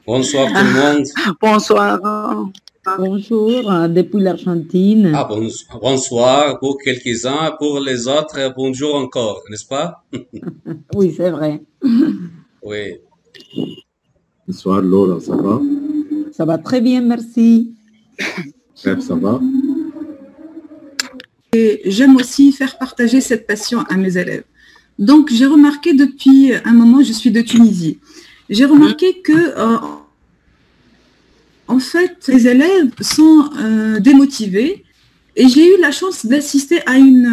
Bonsoir tout le monde. Bonsoir. Bonjour, depuis l'Argentine. Ah, bonsoir pour quelques-uns, pour les autres, bonjour encore, n'est-ce pas? Oui, c'est vrai. Oui. Bonsoir Laura, ça va? Ça va très bien, merci. Bref, ça va? Et j'aime aussi faire partager cette passion à mes élèves. Donc, j'ai remarqué depuis un moment, je suis de Tunisie, j'ai remarqué que, en fait, les élèves sont démotivés et j'ai eu la chance d'assister à une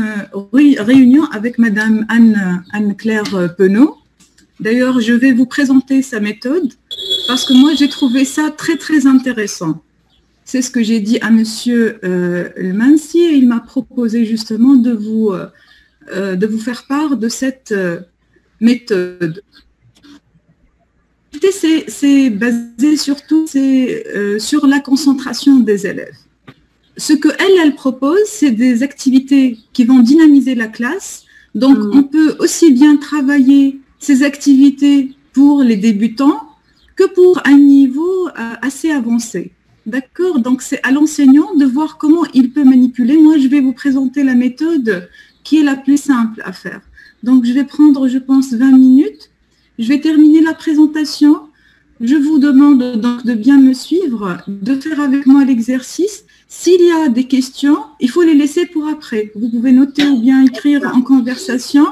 réunion avec Madame Anne-Claire Penaud. D'ailleurs, je vais vous présenter sa méthode parce que moi, j'ai trouvé ça très, très intéressant. C'est ce que j'ai dit à Monsieur El Mansi et il m'a proposé justement de vous faire part de cette méthode. C'est basé surtout sur la concentration des élèves. Ce qu'elle propose, c'est des activités qui vont dynamiser la classe. Donc, on peut aussi bien travailler ces activités pour les débutants que pour un niveau assez avancé. D'accord? Donc, c'est à l'enseignant de voir comment il peut manipuler. Moi, je vais vous présenter la méthode qui est la plus simple à faire. Donc, je vais prendre, je pense, 20 minutes. Je vais terminer la présentation. Je vous demande donc de bien me suivre, de faire avec moi l'exercice. S'il y a des questions, il faut les laisser pour après. Vous pouvez noter ou bien écrire en conversation.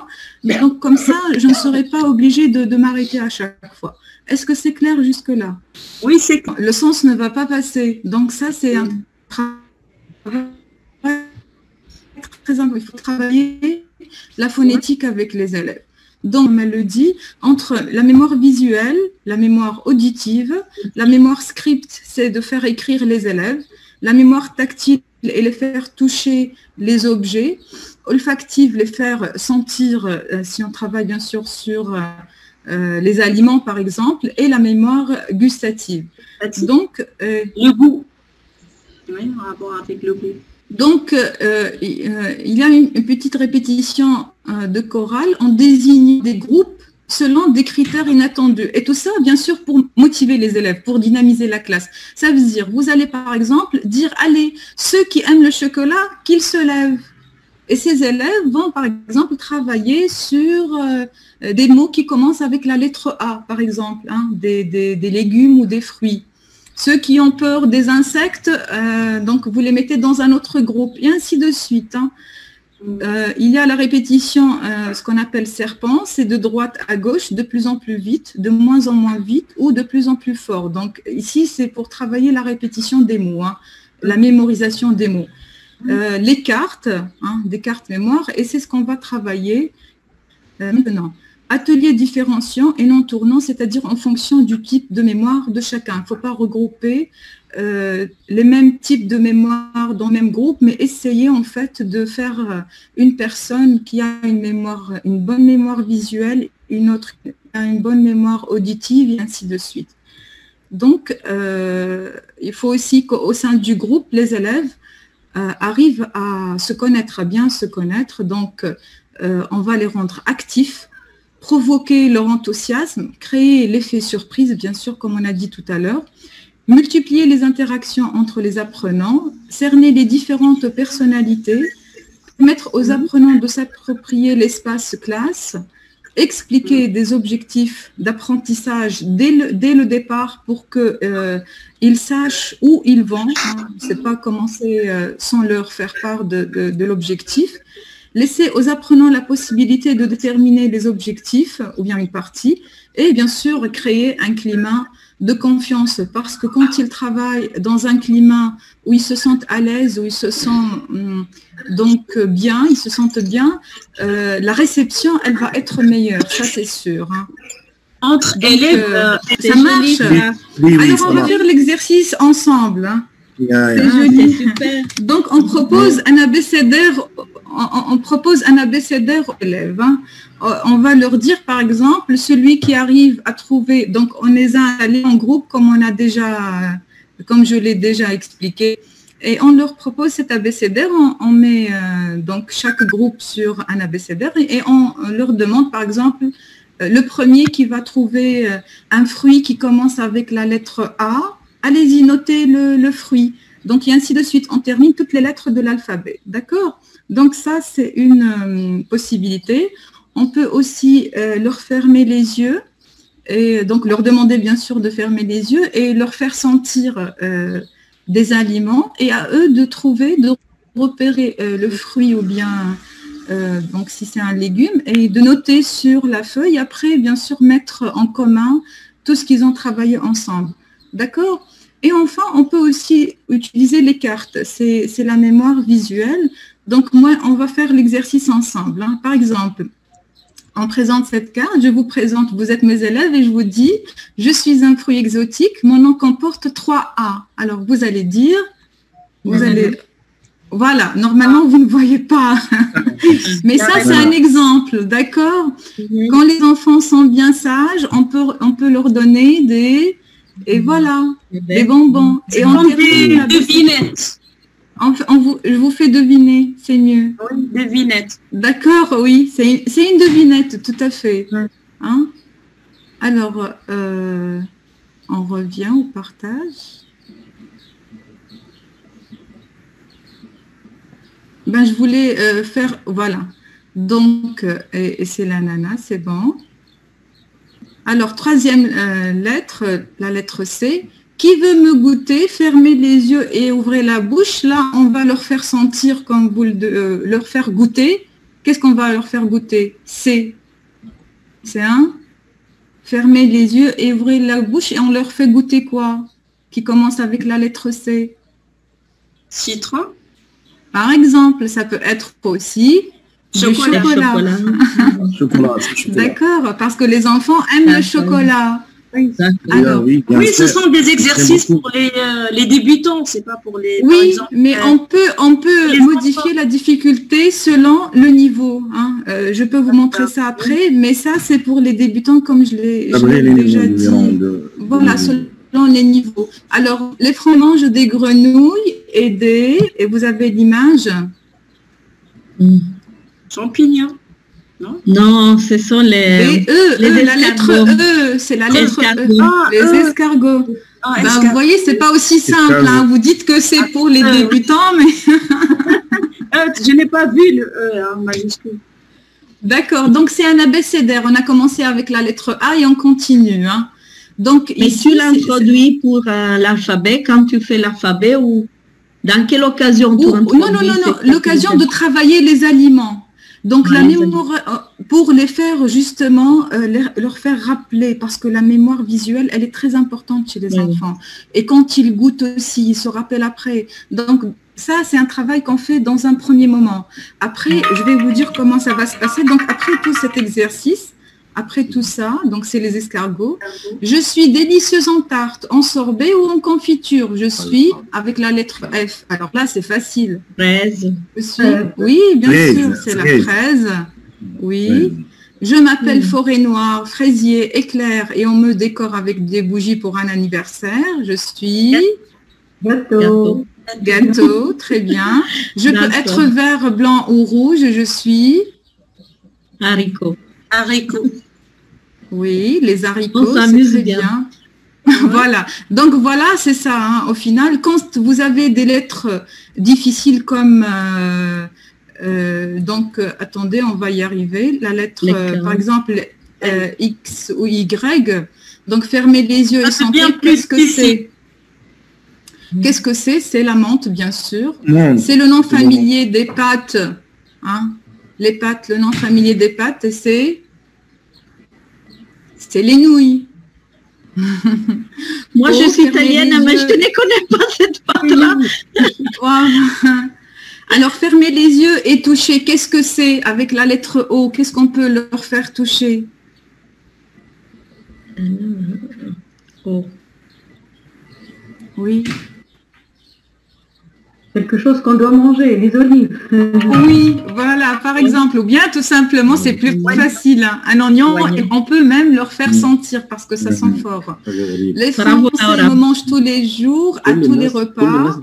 Donc, comme ça, je ne serai pas obligée de m'arrêter à chaque fois. Est-ce que c'est clair jusque-là? Oui, c'est clair. Le sens ne va pas passer. Donc, ça, c'est un travail très important. Il faut travailler la phonétique avec les élèves. Donc, comme elle le dit, entre la mémoire visuelle, la mémoire auditive, la mémoire script, c'est de faire écrire les élèves, la mémoire tactile et les faire toucher les objets, olfactive, les faire sentir, si on travaille bien sûr sur les aliments par exemple, et la mémoire gustative. Donc, le goût. Oui, en rapport avec le goût. Donc, il y a une petite répétition de chorale en désignant des groupes selon des critères inattendus. Et tout ça, bien sûr, pour motiver les élèves, pour dynamiser la classe. Ça veut dire, vous allez par exemple dire, allez, ceux qui aiment le chocolat, qu'ils se lèvent. Et ces élèves vont, par exemple, travailler sur des mots qui commencent avec la lettre A, par exemple, hein, des légumes ou des fruits. Ceux qui ont peur des insectes, donc vous les mettez dans un autre groupe, et ainsi de suite. Hein. Il y a la répétition, ce qu'on appelle serpent, c'est de droite à gauche, de plus en plus vite, de moins en moins vite ou de plus en plus fort. Donc ici, c'est pour travailler la répétition des mots, hein, la mémorisation des mots. Les cartes, hein, des cartes mémoire, et c'est ce qu'on va travailler maintenant. Atelier différenciant et non tournant, c'est-à-dire en fonction du type de mémoire de chacun. Il ne faut pas regrouper les mêmes types de mémoire dans le même groupe, mais essayer en fait de faire une personne qui a une bonne mémoire visuelle, une autre qui a une bonne mémoire auditive, et ainsi de suite. Donc, il faut aussi qu'au sein du groupe, les élèves arrivent à se connaître, à bien se connaître. Donc, on va les rendre actifs, provoquer leur enthousiasme, créer l'effet surprise, bien sûr, comme on a dit tout à l'heure, multiplier les interactions entre les apprenants, cerner les différentes personnalités, permettre aux apprenants de s'approprier l'espace classe, expliquer des objectifs d'apprentissage dès le départ pour qu'ils sachent où ils vont, hein, c'est pas commencer sans leur faire part de l'objectif. Laisser aux apprenants la possibilité de déterminer les objectifs, ou bien une partie, et bien sûr créer un climat de confiance, parce que quand ils travaillent dans un climat où ils se sentent à l'aise, où ils se sentent donc bien, ils se sentent bien, la réception, elle va être meilleure, ça c'est sûr. Hein. Entre donc, élèves, ça marche. Oui, alors on va faire l'exercice ensemble. Hein. C'est joli, super. Donc on propose un abécédaire. On propose un abécédaire aux élèves. Hein. On va leur dire, par exemple, celui qui arrive à trouver, donc on les a allés en groupe, comme je l'ai déjà expliqué, et on leur propose cet abécédaire, on met donc chaque groupe sur un abécédaire, et on leur demande, par exemple, le premier qui va trouver un fruit qui commence avec la lettre A, allez-y, notez le fruit. Donc, et ainsi de suite. On termine toutes les lettres de l'alphabet. D'accord? Donc, ça, c'est une possibilité. On peut aussi leur fermer les yeux et donc leur demander, bien sûr, de fermer les yeux et leur faire sentir des aliments et à eux de trouver, de repérer le fruit ou bien, donc si c'est un légume, et de noter sur la feuille. Après, bien sûr, mettre en commun tout ce qu'ils ont travaillé ensemble. D'accord? Et enfin, on peut aussi utiliser les cartes. C'est la mémoire visuelle. Donc, moi, on va faire l'exercice ensemble. Hein. Par exemple, on présente cette carte, je vous présente, vous êtes mes élèves et je vous dis, je suis un fruit exotique, mon nom comporte 3 A. Alors, vous allez dire, voilà, normalement, vous ne voyez pas. Mais ça, c'est un exemple, d'accord? Quand les enfants sont bien sages, on peut leur donner des... Et voilà, des bonbons. Et on termine des devinettes. Je vous fais deviner, c'est mieux. Oui, devinette. D'accord, oui, c'est une devinette, tout à fait. Hein? Alors, on revient au partage. Ben, je voulais faire, voilà. Donc, et c'est l'ananas, c'est bon. Alors, troisième lettre, la lettre C. Qui veut me goûter? Fermez les yeux et ouvrez la bouche. Là, on va leur faire sentir comme vous leur faire goûter. Qu'est-ce qu'on va leur faire goûter? C. C'est un. Fermez les yeux et ouvrez la bouche et on leur fait goûter quoi? Qui commence avec la lettre C. Citron. Par exemple, ça peut être aussi chocolat. Chocolat. D'accord, parce que les enfants aiment le chocolat. Alors, oui, ce sont des exercices pour les débutants, c'est pas pour les... Oui, exemple, mais on peut modifier la difficulté selon le niveau. Hein. Je peux vous montrer ça après, mais ça, c'est pour les débutants, comme je l'ai déjà dit. Voilà, selon les niveaux. Alors, les Francs mangent des grenouilles et vous avez l'image. Champignons. Non, ce sont les la lettre E, c'est la lettre E. Les escargots. Vous voyez, c'est pas aussi simple. Hein. Vous dites que c'est pour les débutants, mais... je n'ai pas vu le E en majuscule. D'accord, donc c'est un abécédaire. On a commencé avec la lettre A et on continue. Hein. Donc, mais ici, tu l'introduis pour l'alphabet, quand tu fais l'alphabet ou dans quelle occasion tu introduis? Non, l'occasion de travailler les aliments. Donc, la mémoire, pour les faire justement, leur faire rappeler, parce que la mémoire visuelle, elle est très importante chez les enfants. Et quand ils goûtent aussi, ils se rappellent après. Donc, ça, c'est un travail qu'on fait dans un premier moment. Après, je vais vous dire comment ça va se passer. Donc, après tout cet exercice, après tout ça, donc c'est les escargots. Je suis délicieuse en tarte, en sorbet ou en confiture. Je suis avec la lettre F. Alors là, c'est facile. Fraise. Oui, bien sûr, c'est la fraise. Oui. Je m'appelle Forêt Noire, fraisier, éclair et on me décore avec des bougies pour un anniversaire. Je suis... Gâteau. Gâteau, très bien. Je peux être vert, blanc ou rouge. Je suis... Haricot. Haricots. Oui, les haricots, c'est très bien. Voilà. Donc voilà, c'est ça. Hein. Au final, quand vous avez des lettres difficiles comme donc attendez, on va y arriver. La lettre, par exemple, X ou Y. Donc fermez les yeux et sentez qu'est-ce que c'est. Qu'est-ce que c'est? C'est la menthe, bien sûr. C'est le nom familier des pâtes. Hein. Les pâtes, le nom familier des pâtes, et c'est les nouilles. Moi, je suis italienne, mais je ne connais pas cette pâte-là. Alors, fermez les yeux et touchez. Qu'est-ce que c'est avec la lettre O? Qu'est-ce qu'on peut leur faire toucher? O. Oui. Quelque chose qu'on doit manger, les olives. Oui, voilà, par exemple. Ou bien, tout simplement, c'est plus facile. Hein. Un oignon, et on peut même leur faire sentir parce que ça sent fort. Les Français me mangent tous les jours, à tous les repas.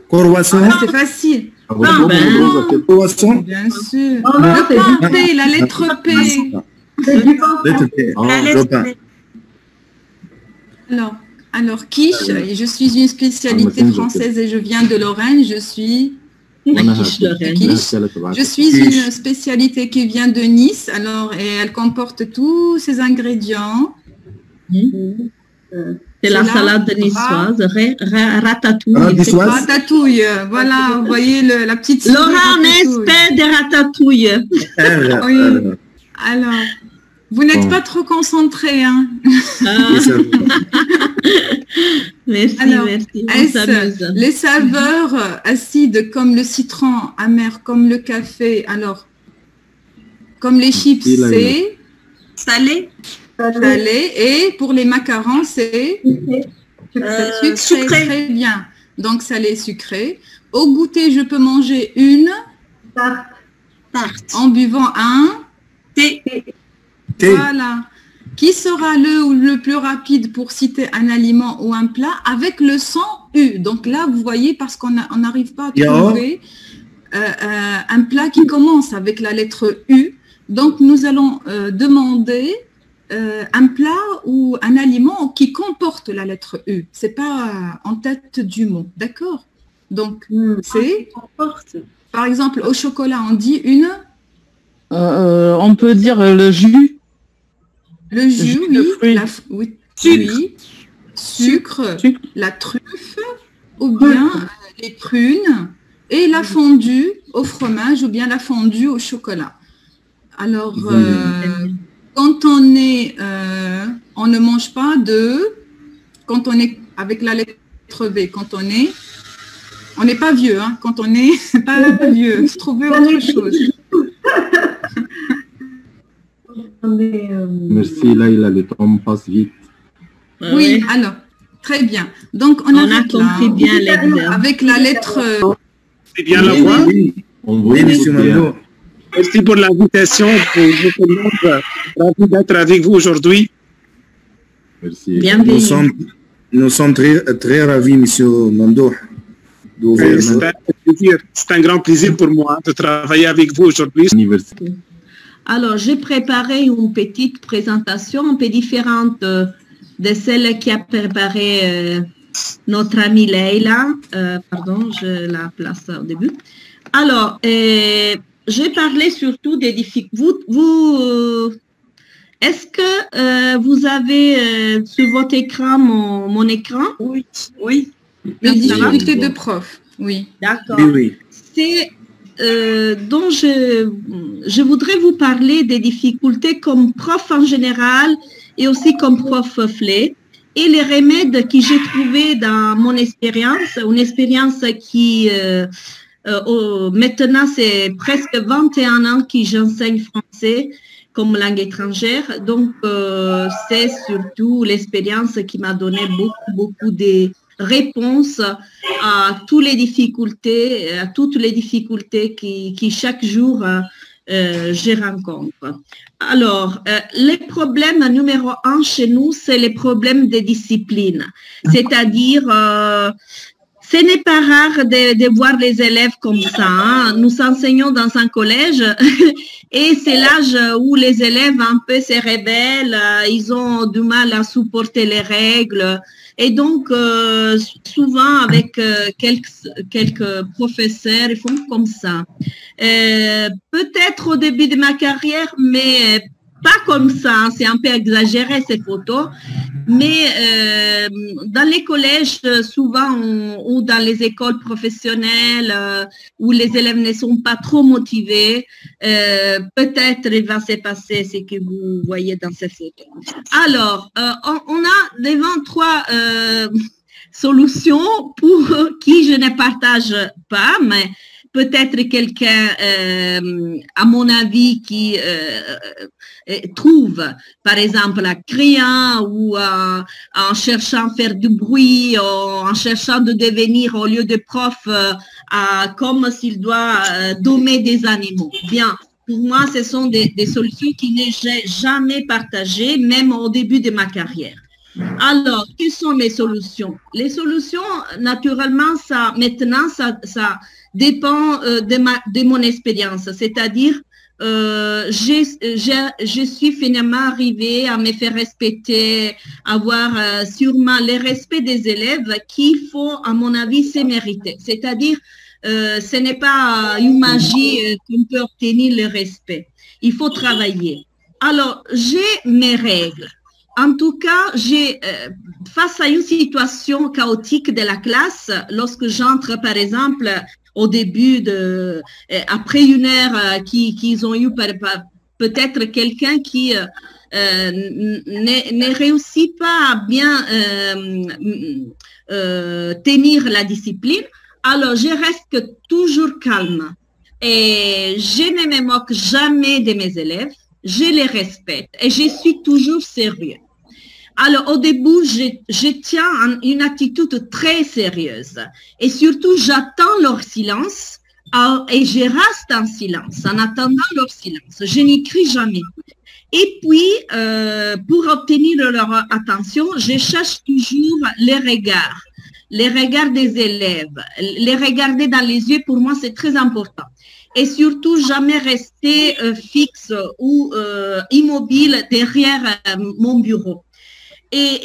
Croissant. C'est facile. Bien sûr. Le point P, la lettre P. La lettre P. Alors, quiche, je suis une spécialité française et je viens de Lorraine, je suis... Je suis une spécialité qui vient de Nice, alors, et elle comporte tous ces ingrédients. C'est la salade niçoise, ratatouille. Ratatouille, voilà, vous voyez la petite... Laurent, espèce de ratatouille. Oui, alors... Vous n'êtes pas trop concentré, hein? Merci, alors, merci. Les saveurs acides comme le citron, amer comme le café, alors, comme les chips, c'est salé. Et pour les macarons, c'est sucré. Très bien. Donc, salé, sucré. Au goûter, je peux manger une tarte. En buvant un thé. Voilà. Qui sera le plus rapide pour citer un aliment ou un plat avec le son U? Donc là, vous voyez, parce qu'on n'arrive pas à trouver un plat qui commence avec la lettre U. Donc, nous allons demander un plat ou un aliment qui comporte la lettre U. Ce n'est pas en tête du mot. D'accord? Donc, c'est... Par exemple, au chocolat, on dit une... on peut dire le jus. Le jus, oui. Sucre, la truffe, ou bien les prunes, et la fondue au fromage, ou bien la fondue au chocolat. Alors, quand on ne mange pas quand on est avec la lettre V, quand on n'est pas vieux, hein, quand on n'est pas vieux, trouver autre chose. Merci, là, le temps passe vite. Oui, alors, très bien. Donc, on a compris bien l'exemple. Avec la lettre... C'est bien la voix? Oui, monsieur Mando. Merci pour l'invitation. Ravi d'être avec vous aujourd'hui. Merci. Bienvenue. Nous sommes très ravis, monsieur Mando. C'est un grand plaisir pour moi de travailler avec vous aujourd'hui. Alors, j'ai préparé une petite présentation un peu différente de celle qui a préparé notre amie Leila. Pardon, je la place au début. Alors, j'ai parlé surtout des difficultés. Est-ce que vous avez sur votre écran mon écran? Oui. Les difficultés de prof, oui. D'accord. Oui. C'est... dont je voudrais vous parler des difficultés comme prof en général et aussi comme prof FLE et les remèdes que j'ai trouvés dans mon expérience, une expérience qui maintenant c'est presque 21 ans que j'enseigne français comme langue étrangère, donc c'est surtout l'expérience qui m'a donné beaucoup de réponse à toutes les difficultés qui chaque jour je rencontre. Alors, les problèmes numéro 1 chez nous, c'est les problèmes de discipline. C'est-à-dire, ce n'est pas rare de voir les élèves comme ça. Hein. Nous enseignons dans un collège et c'est l'âge où les élèves un peu se rebellent, ils ont du mal à supporter les règles. Et donc, souvent, avec quelques professeurs, ils font comme ça. Peut-être au début de ma carrière, mais pas comme ça. C'est un peu exagéré, ces photos. Mais dans les collèges, souvent, ou dans les écoles professionnelles, où les élèves ne sont pas trop motivés, peut-être il va se passer ce que vous voyez dans ces photos. Alors, on a devant 3 solutions pour qui je ne partage pas, mais peut-être quelqu'un, à mon avis, qui trouve, par exemple, en criant ou en cherchant à faire du bruit, ou en cherchant de devenir, au lieu de prof, comme s'il doit dommer des animaux. Bien, pour moi, ce sont des solutions que je n'ai jamais partagées, même au début de ma carrière. Alors, quelles sont les solutions? Les solutions, naturellement, ça dépend de mon expérience. C'est-à-dire, je suis finalement arrivée à me faire respecter, avoir sûrement le respect des élèves qu'il faut, à mon avis, se mériter. C'est-à-dire, ce n'est pas une magie qu'on peut obtenir le respect. Il faut travailler. Alors, j'ai mes règles. En tout cas, face à une situation chaotique de la classe, lorsque j'entre, par exemple, au début après une heure qu'ils ont eu peut-être quelqu'un qui ne réussit pas à bien tenir la discipline, alors je reste toujours calme et je ne me moque jamais de mes élèves, je les respecte et je suis toujours sérieux. Alors, au début, je tiens une attitude très sérieuse et surtout, j'attends leur silence et je reste en silence, en attendant leur silence. Je n'écris jamais. Et puis, pour obtenir leur attention, je cherche toujours les regards des élèves. Les regarder dans les yeux, pour moi, c'est très important. Et surtout, jamais rester fixe ou immobile derrière mon bureau. Et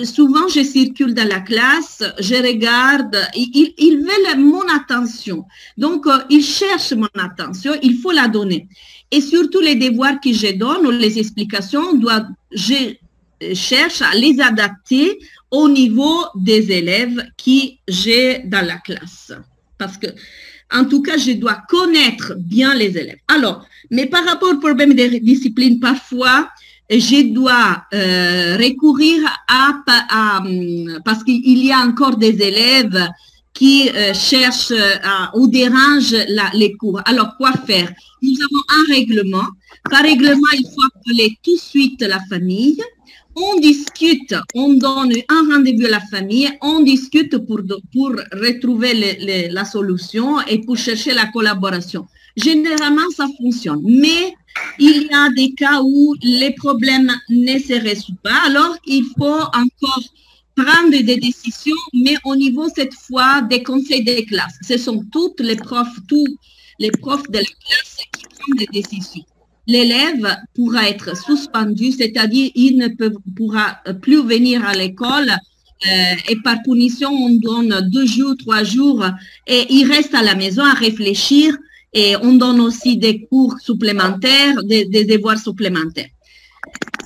souvent, je circule dans la classe, je regarde, ils veulent mon attention. Donc, ils cherchent mon attention, il faut la donner. Et surtout, les devoirs que je donne ou les explications, je cherche à les adapter au niveau des élèves que j'ai dans la classe. Parce que, en tout cas, je dois connaître bien les élèves. Alors, mais par rapport au problème de discipline, parfois, je dois recourir parce qu'il y a encore des élèves qui cherchent ou dérangent les cours. Alors, quoi faire? Nous avons un règlement. Par règlement, il faut appeler tout de suite la famille. On discute, on donne un rendez-vous à la famille, on discute pour retrouver la solution et pour chercher la collaboration. Généralement, ça fonctionne. Mais il y a des cas où les problèmes ne se résolvent pas. Alors, il faut encore prendre des décisions, mais au niveau, cette fois, des conseils des classes. Ce sont tous les profs de la classe qui prennent des décisions. L'élève pourra être suspendu, c'est-à-dire il ne pourra plus venir à l'école et par punition, on donne 2 jours, 3 jours et il reste à la maison à réfléchir. Et on donne aussi des cours supplémentaires, des devoirs supplémentaires.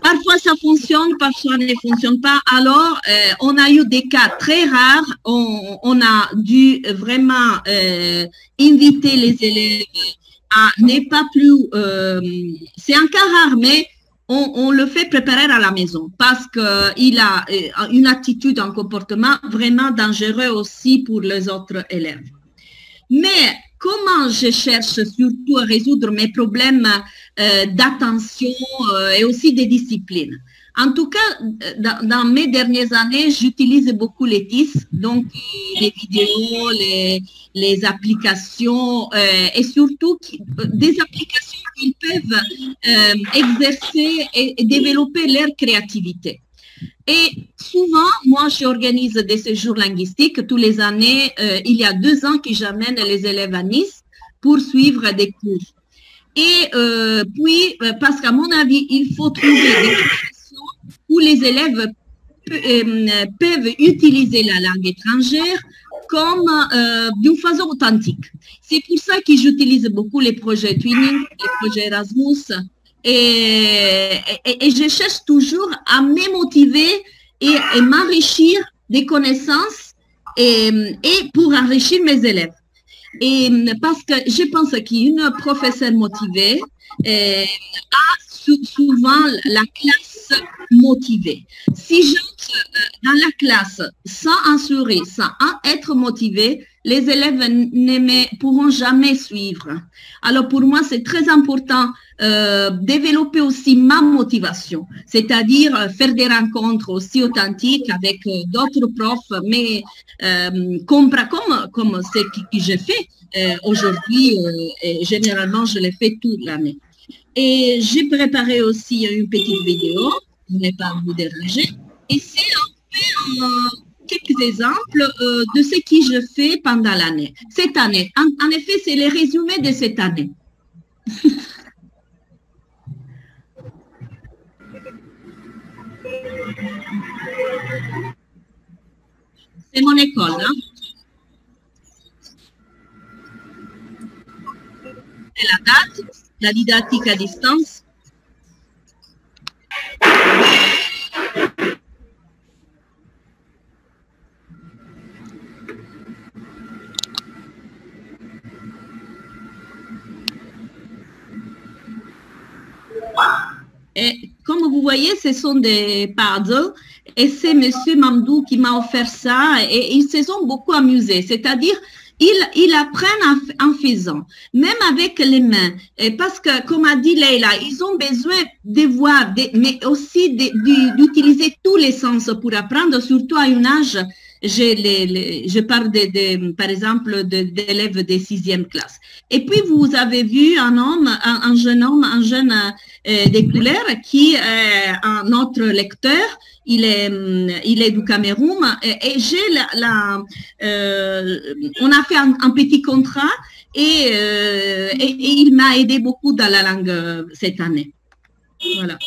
Parfois, ça fonctionne, parfois, ça ne fonctionne pas. Alors, on a eu des cas très rares. On a dû vraiment inviter les élèves à ne pas plus... c'est un cas rare, mais on le fait préparer à la maison parce qu'il a une attitude, un comportement vraiment dangereux aussi pour les autres élèves. Mais comment je cherche surtout à résoudre mes problèmes d'attention et aussi de discipline? En tout cas, dans mes dernières années, j'utilise beaucoup les TIS, donc les vidéos, les applications et surtout des applications qui peuvent exercer et développer leur créativité. Et souvent, moi, j'organise des séjours linguistiques. Tous les années, il y a 2 ans que j'amène les élèves à Nice pour suivre des cours. Et puis, parce qu'à mon avis, il faut trouver des situations où les élèves peuvent utiliser la langue étrangère comme d'une façon authentique. C'est pour ça que j'utilise beaucoup les projets Twinning, les projets Erasmus. Et je cherche toujours à me motiver et m'enrichir des connaissances et pour enrichir mes élèves. Et parce que je pense qu'une professeure motivée a souvent la classe motivée. Si j'entre dans la classe sans un sourire, sans être motivé, les élèves ne pourront jamais suivre. Alors pour moi, c'est très important développer aussi ma motivation, c'est-à-dire faire des rencontres aussi authentiques avec d'autres profs, mais comme ce que je fais aujourd'hui, généralement je le fais toute l'année. Et j'ai préparé aussi une petite vidéo, pour ne pas vous déranger, et c'est un peu quelques exemples de ce que je fais pendant l'année. Cette année, en effet, c'est les résumés de cette année. C'est mon école, hein? Et la date, la didactique à distance. Et comme vous voyez, ce sont des puzzles et c'est M. Mamdou qui m'a offert ça et ils se sont beaucoup amusés. C'est-à-dire, ils apprennent en faisant, même avec les mains. Et parce que, comme a dit Leila, ils ont besoin de voir, mais aussi d'utiliser tous les sens pour apprendre, surtout à un âge. Je parle par exemple d'élèves de 6e classe. Et puis, vous avez vu un jeune des couleurs qui est un autre lecteur. Il est du Cameroun et on a fait un petit contrat et il m'a aidé beaucoup dans la langue cette année. Voilà.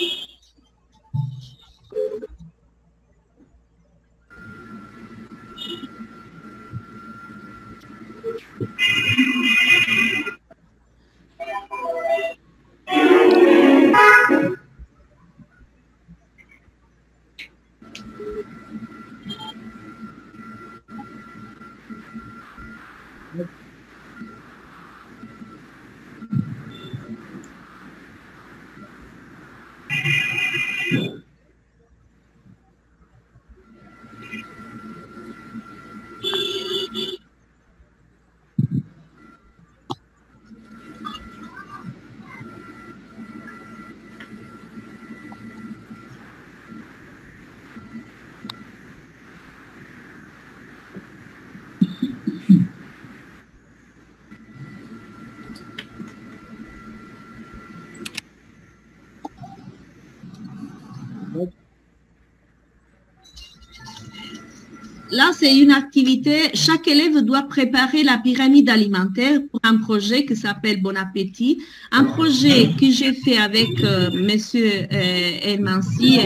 Là, c'est une activité, chaque élève doit préparer la pyramide alimentaire pour un projet qui s'appelle Bon Appétit, un projet que j'ai fait avec Monsieur Elmansi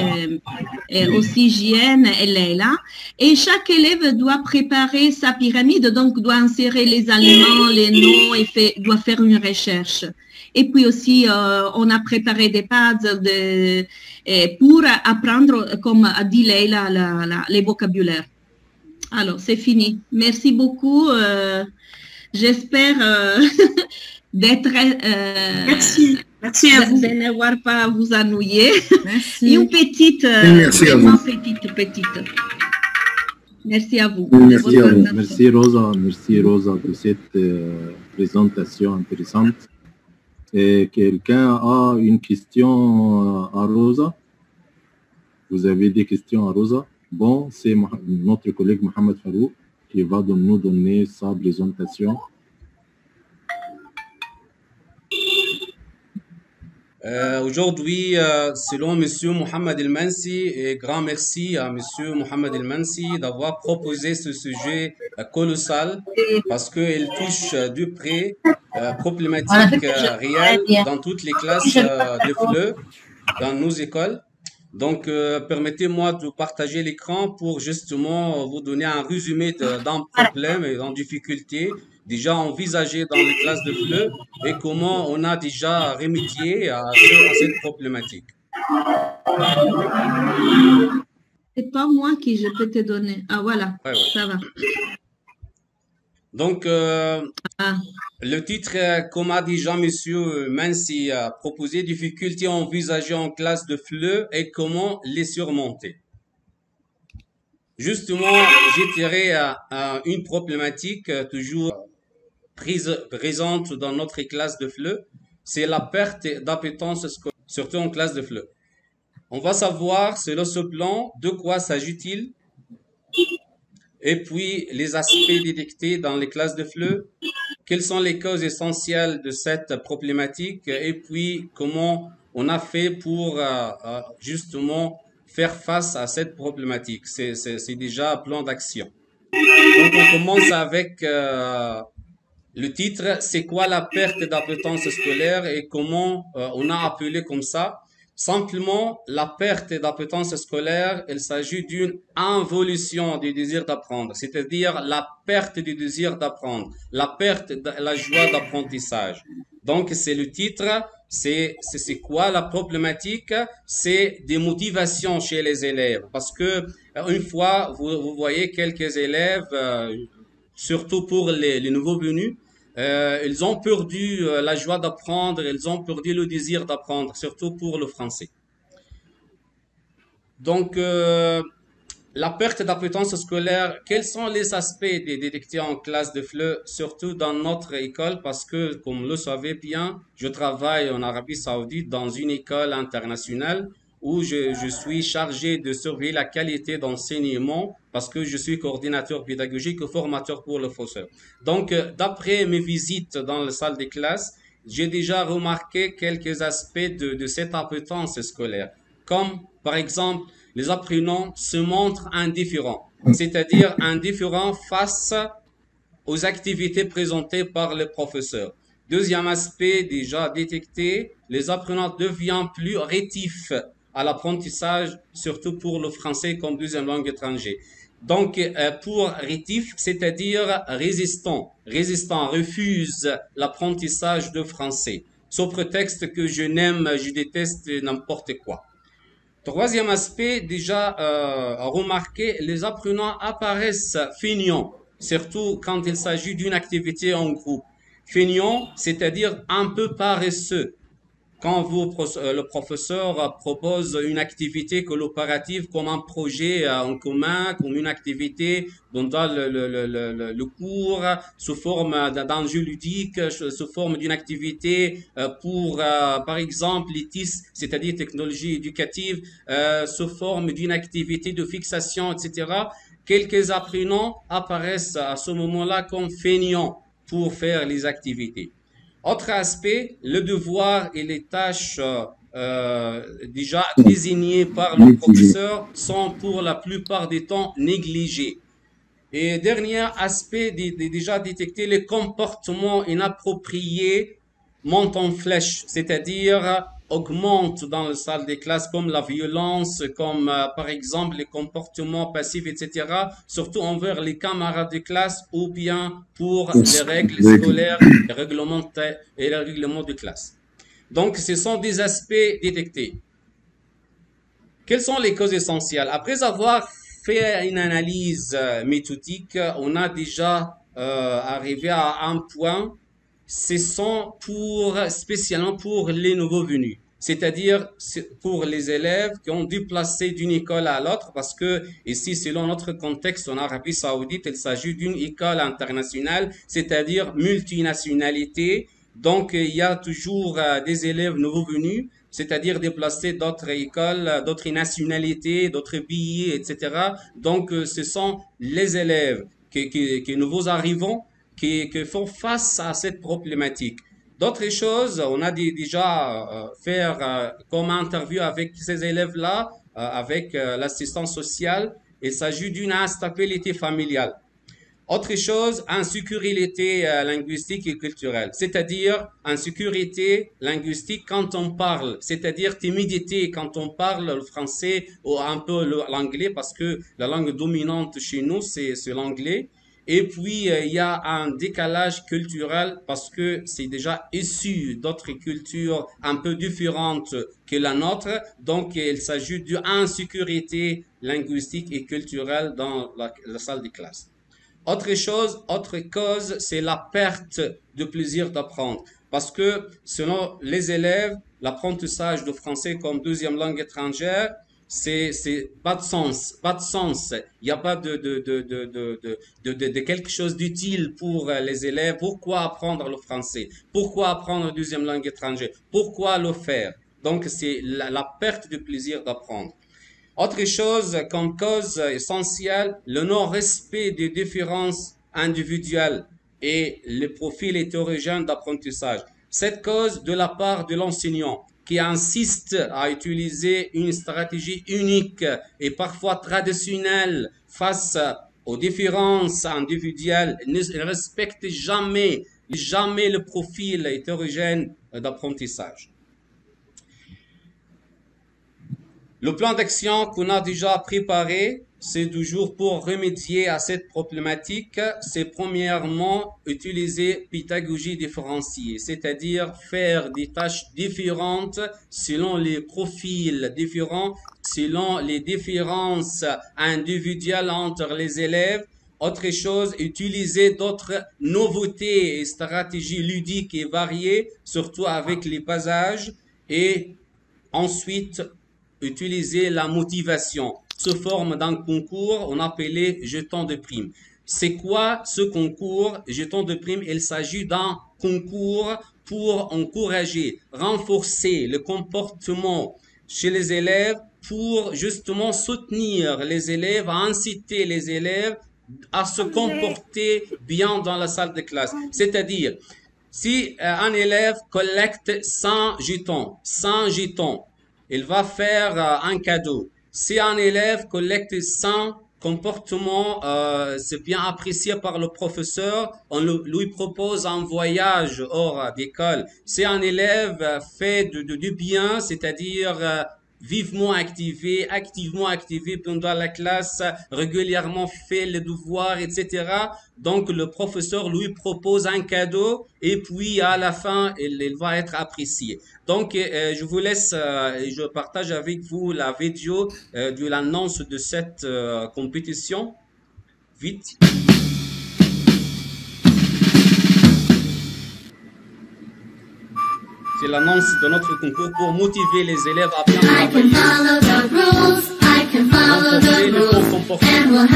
et aussi JN et Leila. Et chaque élève doit préparer sa pyramide, donc doit insérer les aliments, les noms et doit faire une recherche. Et puis aussi, on a préparé des puzzles pour apprendre, comme a dit Leila, les vocabulaires. Alors, c'est fini. Merci beaucoup. J'espère d'être... Merci. Merci à vous. De ne voir pas vous ennuyer. Merci. Une petite... Merci à vous. Petite. Merci à vous. Merci à vous. Merci Rosa de cette présentation intéressante. Et quelqu'un a une question à Rosa? Vous avez des questions à Rosa? Bon, c'est notre collègue Mohamed Farouk qui va nous donner sa présentation. Aujourd'hui, selon M. Mohamed El-Mansi, et grand merci à M. Mohamed El-Mansi d'avoir proposé ce sujet colossal parce qu'il touche de près problématiques réelles dans toutes les classes de FLE, dans nos écoles. Donc, permettez-moi de partager l'écran pour justement vous donner un résumé d'un problème et d'une difficulté déjà envisagé dans les classes de FLE et comment on a déjà remédié à cette problématique. C'est pas moi qui je peux te donner. Ah voilà, ouais. Ça va. Donc, le titre, comme a déjà M. Mansi a proposé, difficultés envisagées en classe de FLE et comment les surmonter. Justement, j'étierai à une problématique toujours présente dans notre classe de FLE, c'est la perte d'appétence scolaire, surtout en classe de FLE. On va savoir, selon ce plan, de quoi s'agit-il et puis les aspects détectés dans les classes de FLE, quelles sont les causes essentielles de cette problématique et puis comment on a fait pour justement faire face à cette problématique. C'est déjà un plan d'action. Donc, on commence avec le titre, c'est quoi la perte d'appétence scolaire et comment on a appelé comme ça. Simplement, la perte d'appétence scolaire, il s'agit d'une involution du désir d'apprendre, c'est-à-dire la perte du désir d'apprendre, la perte de la joie d'apprentissage. Donc, c'est le titre, c'est quoi la problématique? C'est des motivations chez les élèves. Parce que, une fois, vous voyez quelques élèves, surtout pour les nouveaux venus, ils ont perdu la joie d'apprendre, ils ont perdu le désir d'apprendre, surtout pour le français. Donc, la perte d'appétence scolaire, quels sont les aspects détectés en classe de FLE, surtout dans notre école, parce que, comme vous le savez bien, je travaille en Arabie Saoudite dans une école internationale où je suis chargé de surveiller la qualité d'enseignement parce que je suis coordinateur pédagogique et formateur pour le professeur. Donc, d'après mes visites dans la salle de classe, j'ai déjà remarqué quelques aspects de cette appétence scolaire, comme par exemple, les apprenants se montrent indifférents, c'est-à-dire indifférents face aux activités présentées par le professeur. Deuxième aspect déjà détecté, les apprenants deviennent plus rétifs à l'apprentissage, surtout pour le français comme deuxième langue étrangère. Donc, pour rétif, c'est-à-dire résistant, refuse l'apprentissage de français, sous prétexte que je n'aime, je déteste n'importe quoi. Troisième aspect, déjà remarqué, les apprenants apparaissent feignants, surtout quand il s'agit d'une activité en groupe. Feignants, c'est-à-dire un peu paresseux. Quand le professeur propose une activité collaborative comme un projet en commun, comme une activité dans le cours, sous forme d'un jeu ludique, sous forme d'une activité pour, par exemple, l'ITIS, c'est-à-dire technologie éducative, sous forme d'une activité de fixation, etc. Quelques apprenants apparaissent à ce moment-là comme feignants pour faire les activités. Autre aspect, le devoir et les tâches déjà désignées par le professeur sont pour la plupart des temps négligées. Et dernier aspect déjà détecté, les comportements inappropriés montent en flèche, c'est-à-dire augmentent dans la salle des classes comme la violence, comme par exemple les comportements passifs, etc., surtout envers les camarades de classe ou bien pour les règles scolaires et les règlements de classe. Donc, ce sont des aspects détectés. Quelles sont les causes essentielles? Après avoir fait une analyse méthodique, on a déjà arrivé à un point. Ce sont spécialement pour les nouveaux venus, c'est-à-dire pour les élèves qui ont dû placer d'une école à l'autre, parce que ici, selon notre contexte en Arabie Saoudite, il s'agit d'une école internationale, c'est-à-dire multinationalité. Donc, il y a toujours des élèves nouveaux venus, c'est-à-dire déplacés d'autres écoles, d'autres nationalités, d'autres pays, etc. Donc, ce sont les élèves qui nouveaux arrivants qui font face à cette problématique. D'autres choses, on a déjà fait comme interview avec ces élèves-là, avec l'assistance sociale. Il s'agit d'une instabilité familiale. Autre chose, insécurité linguistique et culturelle, c'est-à-dire insécurité linguistique quand on parle, c'est-à-dire timidité quand on parle le français ou un peu l'anglais, parce que la langue dominante chez nous, c'est l'anglais. Et puis, il y a un décalage culturel parce que c'est déjà issu d'autres cultures un peu différentes que la nôtre. Donc, il s'agit d'une insécurité linguistique et culturelle dans la salle de classe. Autre chose, autre cause, c'est la perte de plaisir d'apprendre. Parce que selon les élèves, l'apprentissage de français comme deuxième langue étrangère, c'est pas de sens. Il n'y a pas de quelque chose d'utile pour les élèves. Pourquoi apprendre le français? Pourquoi apprendre deuxième langue étrangère? Pourquoi le faire? Donc, c'est la perte de plaisir d'apprendre. Autre chose comme cause essentielle, le non-respect des différences individuelles et le profil hétérogène d'apprentissage. Cette cause de la part de l'enseignant, qui insiste à utiliser une stratégie unique et parfois traditionnelle face aux différences individuelles, ne respecte jamais le profil hétérogène d'apprentissage. Le plan d'action qu'on a déjà préparé, c'est toujours pour remédier à cette problématique. C'est premièrement utiliser pédagogie différenciée, c'est-à-dire faire des tâches différentes selon les profils différents, selon les différences individuelles entre les élèves. Autre chose, utiliser d'autres nouveautés et stratégies ludiques et variées, surtout avec les bas âges. Et ensuite, utiliser la motivation sous forme d'un concours, on appelait jeton de prime. C'est quoi ce concours jeton de prime? Il s'agit d'un concours pour encourager, renforcer le comportement chez les élèves, pour justement soutenir les élèves, inciter les élèves à se comporter bien dans la salle de classe. C'est-à-dire, si un élève collecte 100 jetons, il va faire un cadeau. Si un élève collecte 100 comportements, c'est bien apprécié par le professeur, on lui propose un voyage hors d'école. Si un élève fait du bien, c'est-à-dire activement activé pendant la classe, régulièrement fait les devoirs, etc. Donc, le professeur lui propose un cadeau et puis à la fin, il va être apprécié. Donc, je vous laisse, je partage avec vous la vidéo de l'annonce de cette compétition. Vite. C'est l'annonce de notre concours pour motiver les élèves à bien travailler. Renforcer le bon comportement.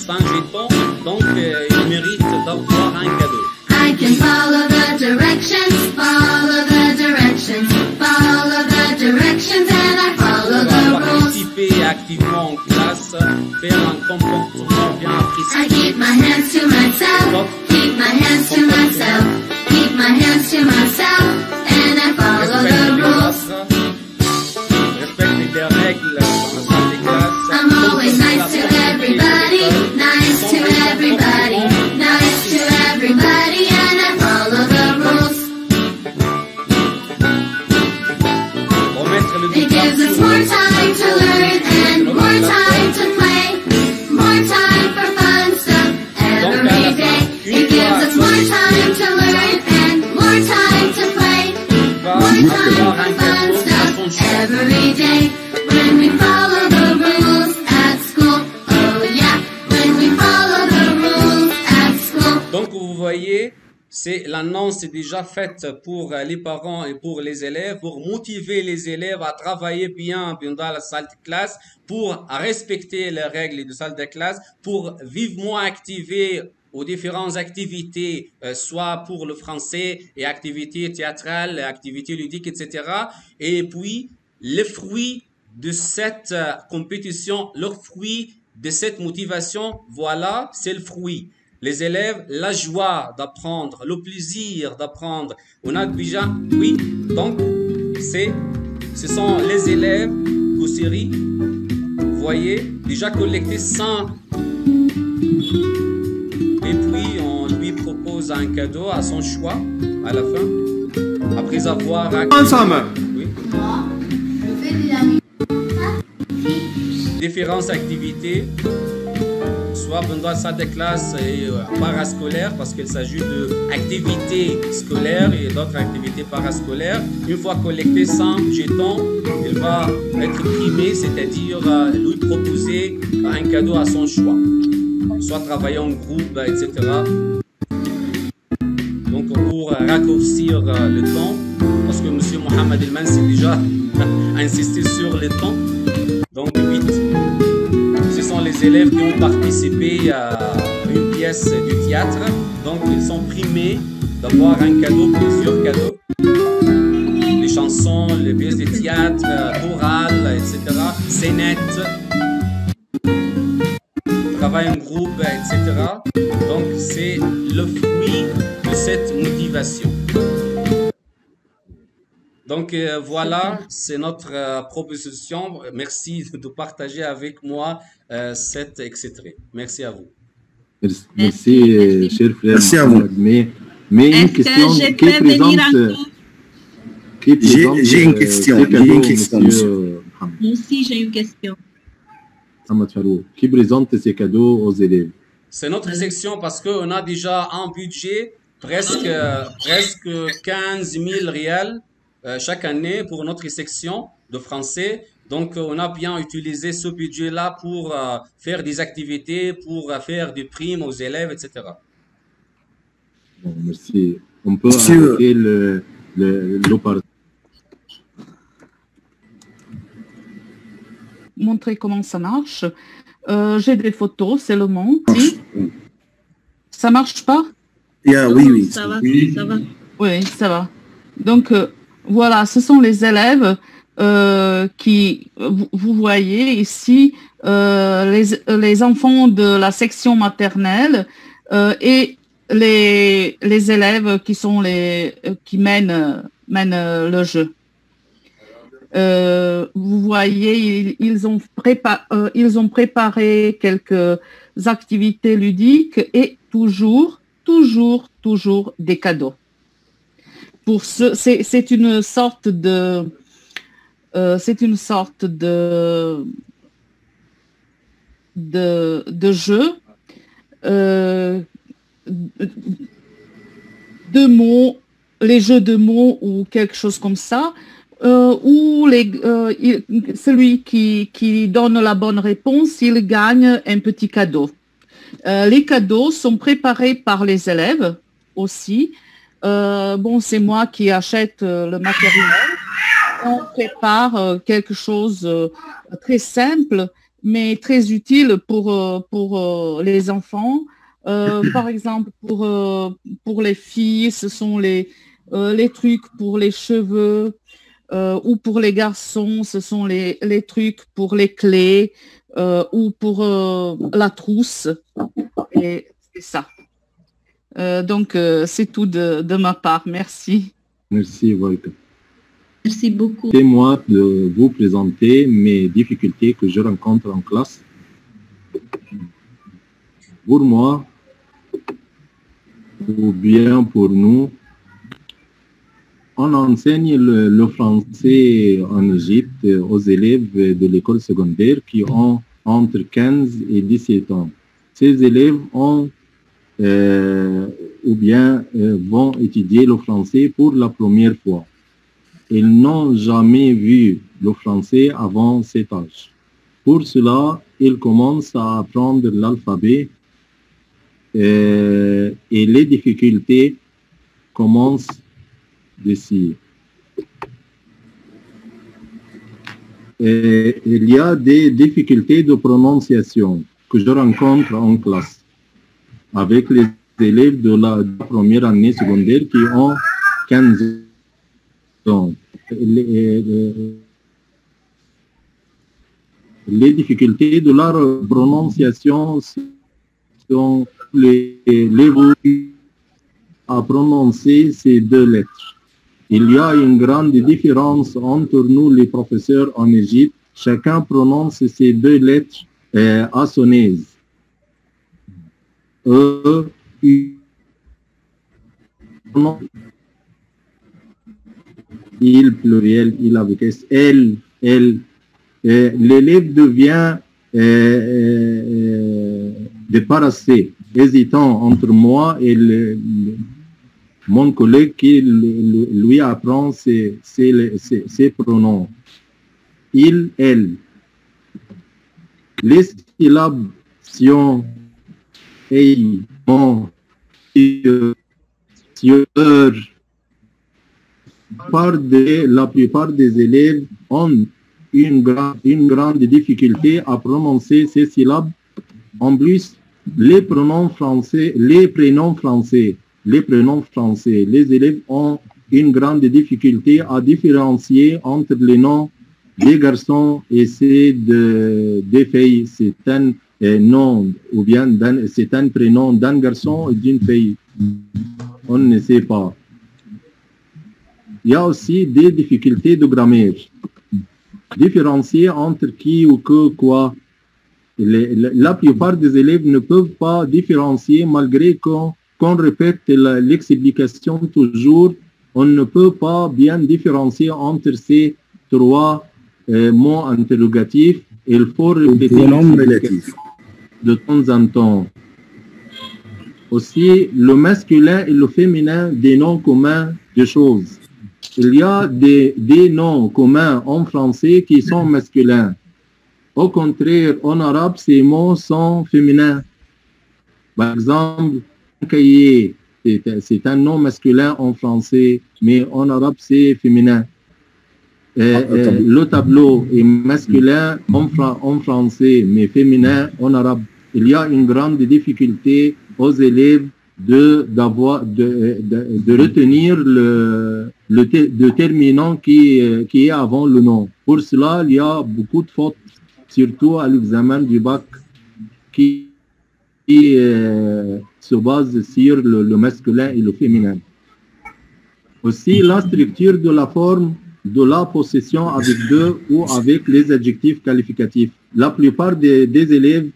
Sans jetons, donc il mérite d'avoir un cadeau. I can follow the directions, follow the directions, follow the directions, and I follow the rules. Participer activement en classe, faire un comportement bien apprécié. I keep my hands to myself, keep my hands to myself, keep my hands to myself, and I follow the rules. Respecte les règles dans la salle de classe. I'm always nice to everybody, nice to everybody, nice to everybody, and I follow the rules. It gives us more time to learn and more time to play, more time for fun stuff every day. It gives us more time to learn and more time to play, more time for fun stuff every day. When we follow the rules at school, oh yeah, when we follow the rules at school. Donc vous voyez, c'est l'annonce déjà faite pour les parents et pour les élèves, pour motiver les élèves à travailler bien dans la salle de classe, pour respecter les règles de salle de classe, pour vivement activer aux différentes activités, soit pour le français et activités théâtrales, activités ludiques, etc. Et puis, le fruit de cette compétition, le fruit de cette motivation, voilà, c'est le fruit. Les élèves, la joie d'apprendre, le plaisir d'apprendre. On a déjà, oui, donc, ce sont les élèves aux séries, vous voyez, déjà collecté 100. Et puis, on lui propose un cadeau à son choix, à la fin, après avoir... Ensemble. Oui. Différentes activités, soit dans la salle de classe et parascolaire, parce qu'il s'agit d'activités scolaires et d'autres activités parascolaires. Une fois collecté 100 jetons, il va être primé, c'est-à-dire lui proposer un cadeau à son choix, soit travailler en groupe, etc. Donc pour raccourcir le temps, parce que M. Mohamed El Mansi déjà insisté sur le temps, donc 8. Ce sont les élèves qui ont participé à une pièce du théâtre, donc ils sont primés d'avoir un cadeau, plusieurs cadeaux. Les chansons chansons, les pièces de théâtre, chorales, etc. Scénettes, travail en groupe, etc. Donc, c'est le fruit de cette motivation. Donc, voilà, c'est notre proposition. Merci de partager avec moi cet extrait. Merci à vous. Merci, cher frère. Merci à vous. Mais une question qui présente... J'ai une question. Monsieur Moi aussi, j'ai une question. Mohamed Farouk, qui présente ces cadeaux aux élèves? C'est notre section parce qu'on a déjà un budget presque 15 000 rials chaque année pour notre section de français. Donc, on a bien utilisé ce budget-là pour faire des activités, pour faire des primes aux élèves, etc. Bon, merci. On peut arrêter l'opération. Montrer comment ça marche. J'ai des photos seulement. Si. Ça marche pas? Oui. Ça va, ça va. Oui, ça va. Donc, voilà, ce sont les élèves qui, vous voyez ici, les enfants de la section maternelle et les élèves qui sont qui mènent le jeu. Vous voyez, ils ont préparé quelques activités ludiques et toujours des cadeaux. C'est une sorte de jeu de mots, les jeux de mots ou quelque chose comme ça, où celui qui donne la bonne réponse, il gagne un petit cadeau. Les cadeaux sont préparés par les élèves aussi. Bon, c'est moi qui achète le matériel. On prépare quelque chose très simple, mais très utile pour les enfants. Par exemple, pour les filles, ce sont les trucs pour les cheveux, ou pour les garçons, ce sont les trucs pour les clés, ou pour la trousse. Et c'est ça. Donc, c'est tout de ma part. Merci. Merci, Volker. Merci beaucoup. C'est moi de vous présenter mes difficultés que je rencontre en classe. Pour moi, ou bien pour nous, on enseigne le français en Égypte aux élèves de l'école secondaire qui ont entre 15 et 17 ans. Ces élèves ont vont étudier le français pour la première fois. Ils n'ont jamais vu le français avant cet âge. Pour cela, ils commencent à apprendre l'alphabet et les difficultés commencent d'ici. Il y a des difficultés de prononciation que je rencontre en classe avec les élèves de la première année secondaire qui ont 15 ans. Les difficultés de leur prononciation sont les mots à prononcer ces deux lettres. Il y a une grande différence entre nous, les professeurs en Égypte. Chacun prononce ces deux lettres à son aise. Il pluriel, il avec S, elle, elle. L'élève devient débarrassé, hésitant entre moi et mon collègue qui lui apprend ses pronoms. Il, elle. Les syllabes sion, ei, mon, sieur. La plupart des élèves ont une grande difficulté à prononcer ces syllabes. En plus, les prénoms français, les élèves ont une grande difficulté à différencier entre les noms des garçons et ceux des filles. C'est un nom ou bien c'est un prénom d'un garçon et d'une fille. On ne sait pas. Il y a aussi des difficultés de grammaire. Différencier entre qui ou que, quoi. La plupart des élèves ne peuvent pas différencier malgré qu'on répète l'explication toujours. On ne peut pas bien différencier entre ces trois mots interrogatifs. Il faut répéter de temps en temps. Aussi, le masculin et le féminin des noms communs de choses. Il y a des noms communs en français qui sont masculins. Au contraire, en arabe, ces mots sont féminins. Par exemple, cahier, c'est un nom masculin en français, mais en arabe, c'est féminin. Le tableau est masculin en français, mais féminin en arabe. Il y a une grande difficulté aux élèves de retenir le déterminant qui est avant le nom. Pour cela, il y a beaucoup de fautes, surtout à l'examen du bac, qui se base sur le masculin et le féminin. Aussi, la structure de la forme de la possession avec deux ou avec les adjectifs qualificatifs. La plupart des élèves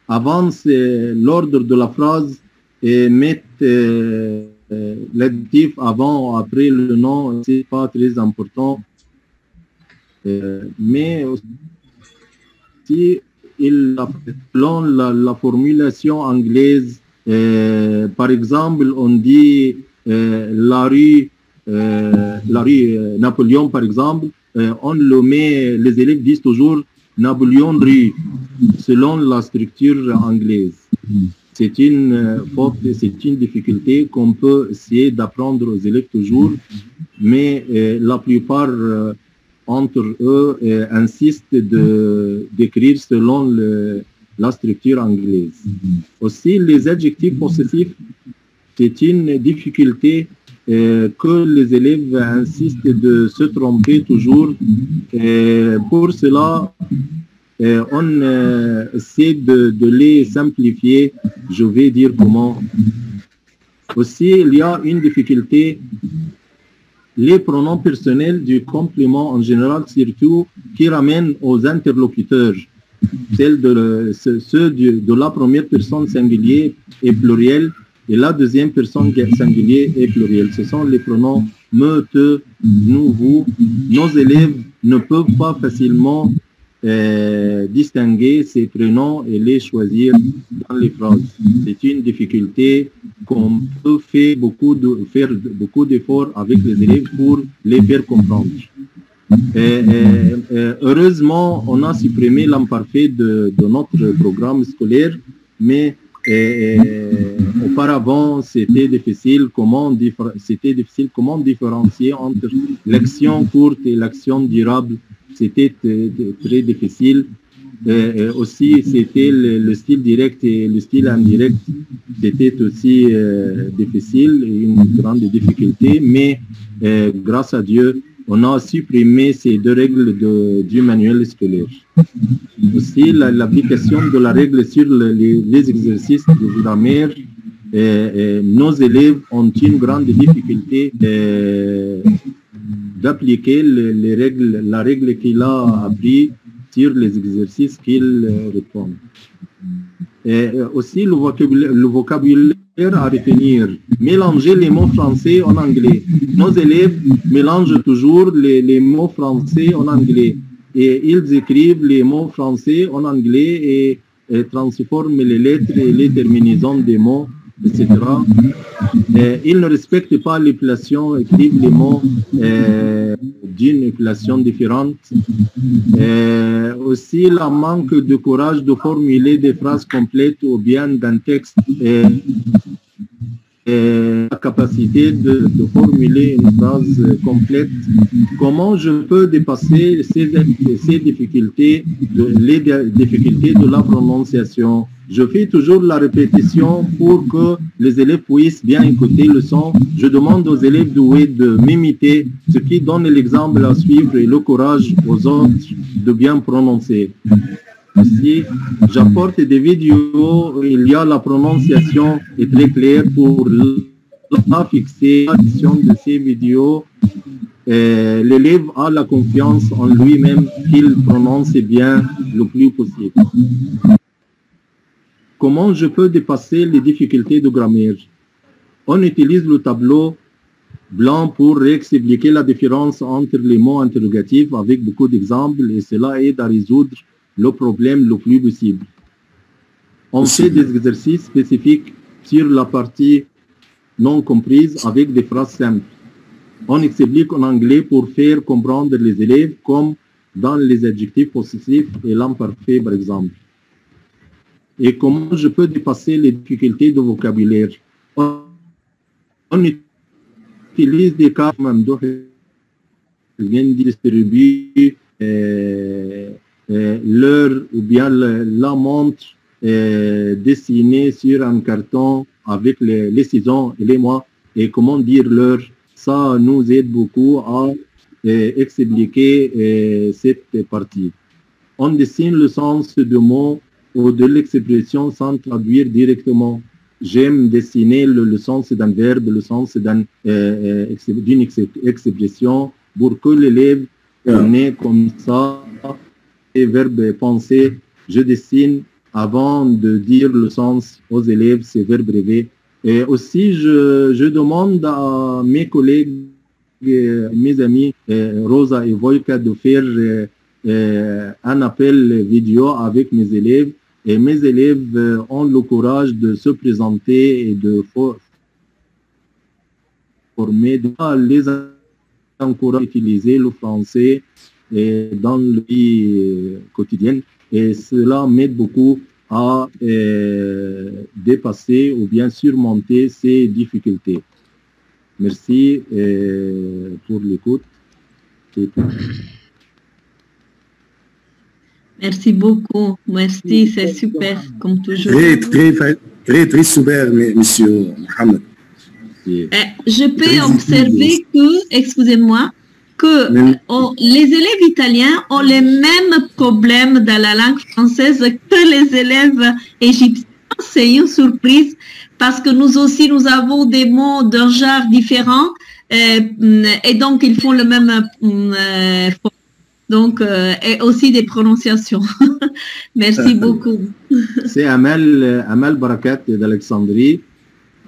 avancent l'ordre de la phrase et mettent l'adjectif avant ou après le nom. C'est pas très important. Mais aussi, selon la formulation anglaise, par exemple, on dit la rue Napoléon, par exemple, on le met, les élèves disent toujours Napoléon rue, selon la structure anglaise. C'est une faute, c'est une difficulté qu'on peut essayer d'apprendre aux élèves toujours, mais la plupart entre eux insistent d'écrire selon la structure anglaise. Aussi, les adjectifs possessifs, c'est une difficulté que les élèves insistent de se tromper toujours. Pour cela, on essaie de les simplifier. Je vais dire comment. Aussi, il y a une difficulté. Les pronoms personnels du complément en général, surtout, qui ramènent aux interlocuteurs. Ceux de la première personne singulière et plurielle et la deuxième personne singulière et plurielle. Ce sont les pronoms me, te, nous, vous. Nos élèves ne peuvent pas facilement distinguer ces prénoms et les choisir dans les phrases. C'est une difficulté qu'on peut faire beaucoup d'efforts avec les élèves pour les faire comprendre. Heureusement, on a supprimé l'imparfait de notre programme scolaire, mais auparavant, c'était difficile comment différencier entre l'action courte et l'action durable. C'était très difficile. Aussi, c'était le style direct et le style indirect. C'était aussi difficile, une grande difficulté, mais grâce à Dieu, on a supprimé ces deux règles du manuel scolaire. Aussi, l'application de la règle sur les exercices de grammaire, nos élèves ont une grande difficulté d'appliquer la règle qu'il a appris sur les exercices qu'il répond. Aussi, le vocabulaire à retenir. Mélanger les mots français en anglais. Nos élèves mélangent toujours les mots français en anglais. Et ils écrivent les mots français en anglais et transforment les lettres et les terminaisons des mots, etc. Ils ne respectent pas l'épellation, écrivent les mots d'une épellation différente. Aussi, le manque de courage de formuler des phrases complètes ou bien d'un texte. La capacité de formuler une phrase complète. Comment je peux dépasser ces difficultés, les difficultés de la prononciation, Je fais toujours la répétition pour que les élèves puissent bien écouter le son. Je demande aux élèves doués de m'imiter, ce qui donne l'exemple à suivre et le courage aux autres de bien prononcer. Aussi, j'apporte des vidéos où il y a la prononciation est très claire pour la fixer de ces vidéos. L'élève a la confiance en lui-même qu'il prononce bien le plus possible. Comment je peux dépasser les difficultés de grammaire? On utilise le tableau blanc pour expliquer la différence entre les mots interrogatifs avec beaucoup d'exemples et cela aide à résoudre le problème le plus possible. On fait des exercices spécifiques sur la partie non comprise avec des phrases simples. On explique en anglais pour faire comprendre les élèves comme dans les adjectifs possessifs et l'imparfait par exemple. Et comment je peux dépasser les difficultés de vocabulaire? On utilise des cas même vient distribuer l'heure ou bien la montre dessinée sur un carton avec les saisons et les mois et comment dire l'heure. Ça nous aide beaucoup à expliquer cette partie. On dessine le sens du mot ou de l'expression sans traduire directement. J'aime dessiner le sens d'un verbe, le sens d'une expression pour que l'élève connaisse comme ça les verbes pensés. Je dessine avant de dire le sens aux élèves, ces verbes rêvés. Et aussi, je demande à mes collègues, mes amis, Rosa et Voika, de faire un appel vidéo avec mes élèves. Et mes élèves ont le courage de se présenter et de former, de les encourager à utiliser le français dans la vie quotidienne. Et cela m'aide beaucoup à dépasser ou bien surmonter ces difficultés. Merci pour l'écoute. Merci beaucoup. Merci, c'est super, comme toujours. Très super, monsieur Mohamed. Je peux observer que, excusez-moi, que les élèves italiens ont les mêmes problèmes dans la langue française que les élèves égyptiens. C'est une surprise parce que nous aussi, nous avons des mots d'un genre différent et donc ils font le même donc et aussi des prononciations. Merci beaucoup. C'est Amel Barakat d'Alexandrie.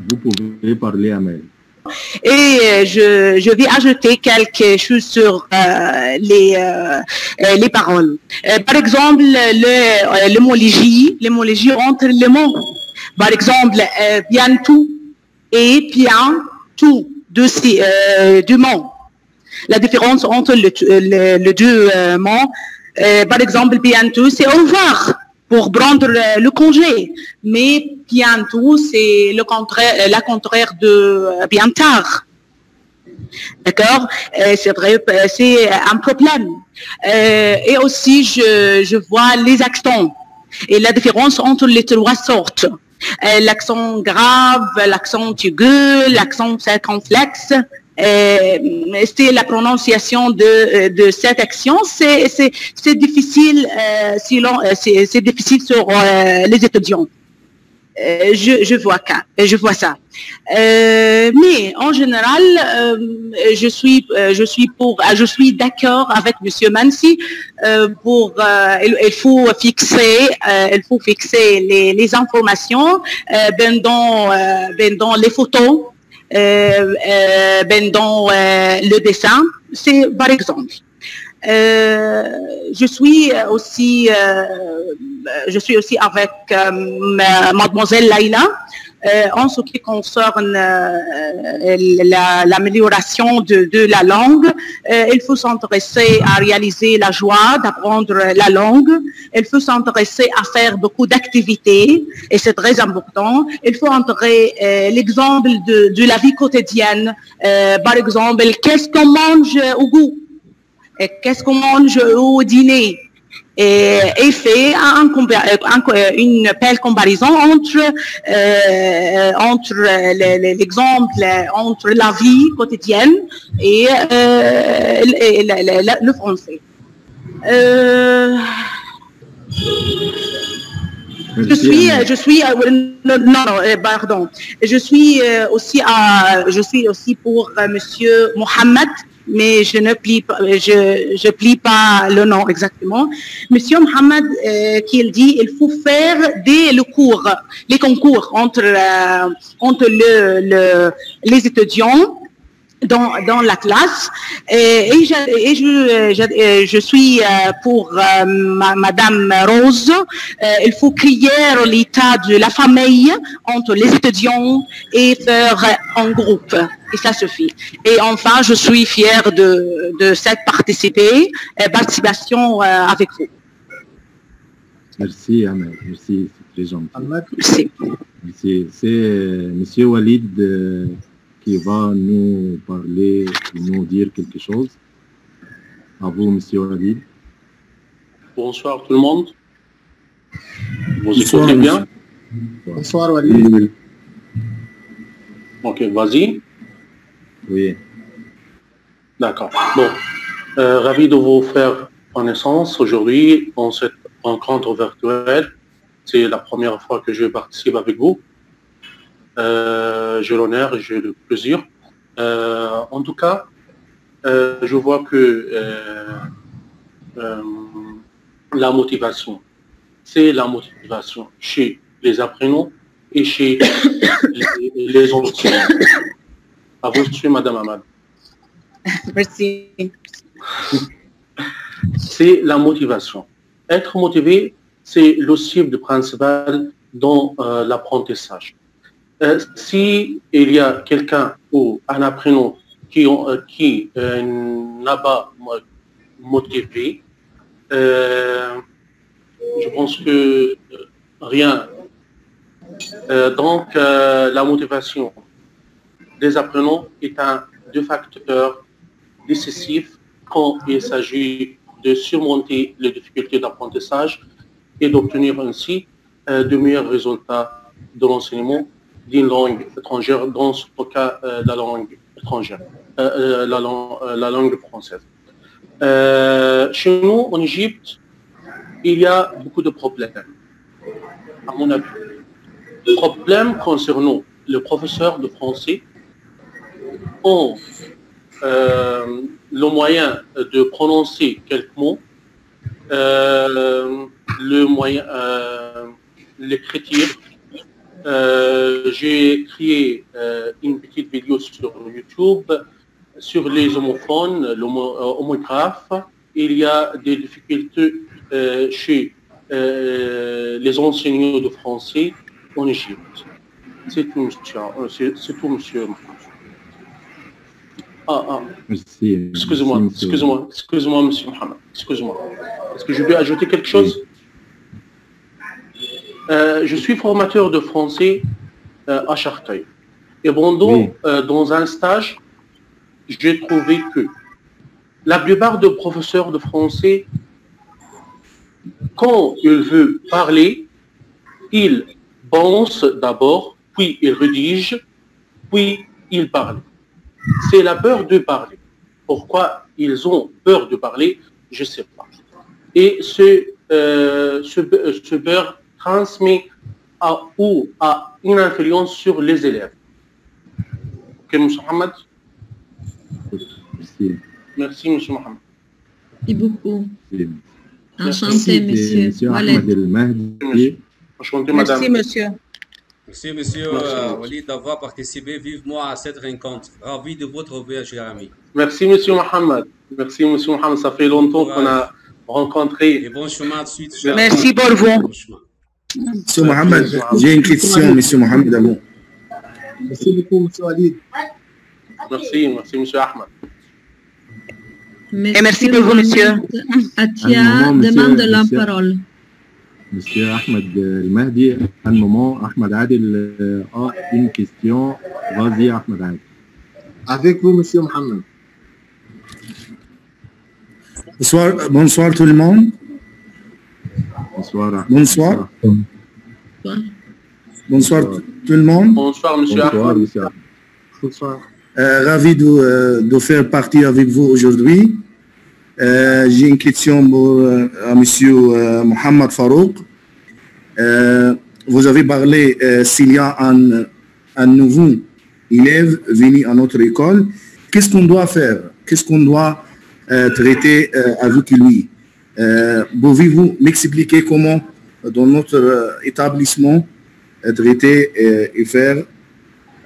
Vous pouvez parler, Amel. Et je vais ajouter quelque chose sur les paroles. Par exemple, l'hémologie entre les mots. Par exemple, bientôt et bientôt, deux mots. La différence entre les deux mots, par exemple, bientôt, c'est au revoir pour prendre le congé. Mais bientôt, c'est le contraire de bien tard. D'accord? C'est vrai, c'est un problème. Et aussi, je vois les accents et la différence entre les trois sortes. L'accent grave, l'accent aigu, l'accent circonflexe. C'est la prononciation de cette action, c'est difficile, c'est difficile sur les étudiants. Je vois ça. Mais en général, je suis d'accord avec Monsieur Mansi pour il faut fixer les informations dans les photos. Dans le dessin, c'est par exemple. Je suis aussi avec mademoiselle Laïla en ce qui concerne l'amélioration de la langue. Il faut s'intéresser à réaliser la joie d'apprendre la langue. Il faut s'intéresser à faire beaucoup d'activités et c'est très important. Il faut entrer l'exemple de la vie quotidienne. Par exemple, qu'est-ce qu'on mange au goût? Qu'est-ce qu'on mange au dîner? et fait une belle comparaison entre l'exemple entre la vie quotidienne et le français. Je suis aussi pour Monsieur Mohamed, mais je ne plie pas, je plie pas le nom exactement. Monsieur Mohamed, qui dit il faut faire les concours entre les étudiants dans la classe, et je suis pour Madame Rose. Il faut créer l'état de la famille entre les étudiants et faire un groupe, et ça suffit. Et enfin, je suis fière de cette participation avec vous. Merci, Ahmed. Merci, c'est très gentil. Merci. C'est Monsieur Walid qui va nous parler, nous dire quelque chose. À vous, Monsieur Walid. Bonsoir tout le monde. Vous écoutez bien? Bonsoir, Walid. Ok, vas-y. Oui. D'accord. Bon, ravi de vous faire connaissance aujourd'hui en cette rencontre virtuelle. C'est la première fois que je participe avec vous. J'ai l'honneur et j'ai le plaisir. En tout cas, je vois que la motivation, c'est la motivation chez les apprenants et chez les enseignants. À vous, monsieur, Madame Ahmad. Merci. C'est la motivation. Être motivé, c'est le cible principal dans l'apprentissage. Si il y a quelqu'un ou un apprenant qui n'a pas motivé, je pense que rien. Donc, la motivation des apprenants est un des facteurs décisifs quand il s'agit de surmonter les difficultés d'apprentissage et d'obtenir ainsi de meilleurs résultats de l'enseignement d'une langue étrangère, dans ce cas la langue étrangère, la langue française. Chez nous, en Égypte, il y a beaucoup de problèmes, à mon avis. Problèmes concernant les professeurs de français ont le moyen de prononcer quelques mots, l'écriture. J'ai créé une petite vidéo sur YouTube sur les homophones, l'homographe. Il y a des difficultés chez les enseignants de français en Égypte. C'est tout, monsieur. Merci. Excusez-moi, monsieur Mohamed. Excusez-moi. Est-ce que je vais ajouter quelque chose? Je suis formateur de français à Charteuil. Et dans un stage, j'ai trouvé que la plupart des professeurs de français, quand ils veulent parler, ils pensent d'abord, puis ils rédigent, puis ils parlent. C'est la peur de parler. Pourquoi ils ont peur de parler, je ne sais pas. Et ce peur transmet a une influence sur les élèves. Ok, M. Mohamed? Merci. Merci, M. Mohamed. Merci beaucoup. Enchanté, monsieur. Ahmed El-Mahdi. Enchanté, madame. Merci, monsieur. Merci, monsieur Walid, d'avoir participé vivement à cette rencontre. Ravi de vous retrouver, cher ami. Merci, monsieur Mohamed. Merci, monsieur Mohamed. Ça fait longtemps qu'on a rencontré. Et bon chemin de suite. Merci pour vous. Monsieur Mohamed, j'ai une question, monsieur Mohamed, à vous. Merci beaucoup, monsieur Walid. Merci, monsieur Ahmed. Et merci pour vous, monsieur. Atia demande la parole. Monsieur Ahmed El-Mahdi, un moment, Ahmed Adel a une question. Vas-y, Ahmed Adel. Avec vous, monsieur Mohamed. Bonsoir tout le monde. Bonsoir. Bonsoir. Bonsoir tout le monde. Bonsoir, monsieur Bonsoir, Ahmed. monsieur. Bonsoir. Ravi de faire partie avec vous aujourd'hui. J'ai une question pour à monsieur Mohamed Farouk. Vous avez parlé s'il y a un nouveau élève venu à notre école, qu'est-ce qu'on doit faire? Qu'est-ce qu'on doit traiter avec lui? Pouvez-vous m'expliquer comment, dans notre établissement, traiter et faire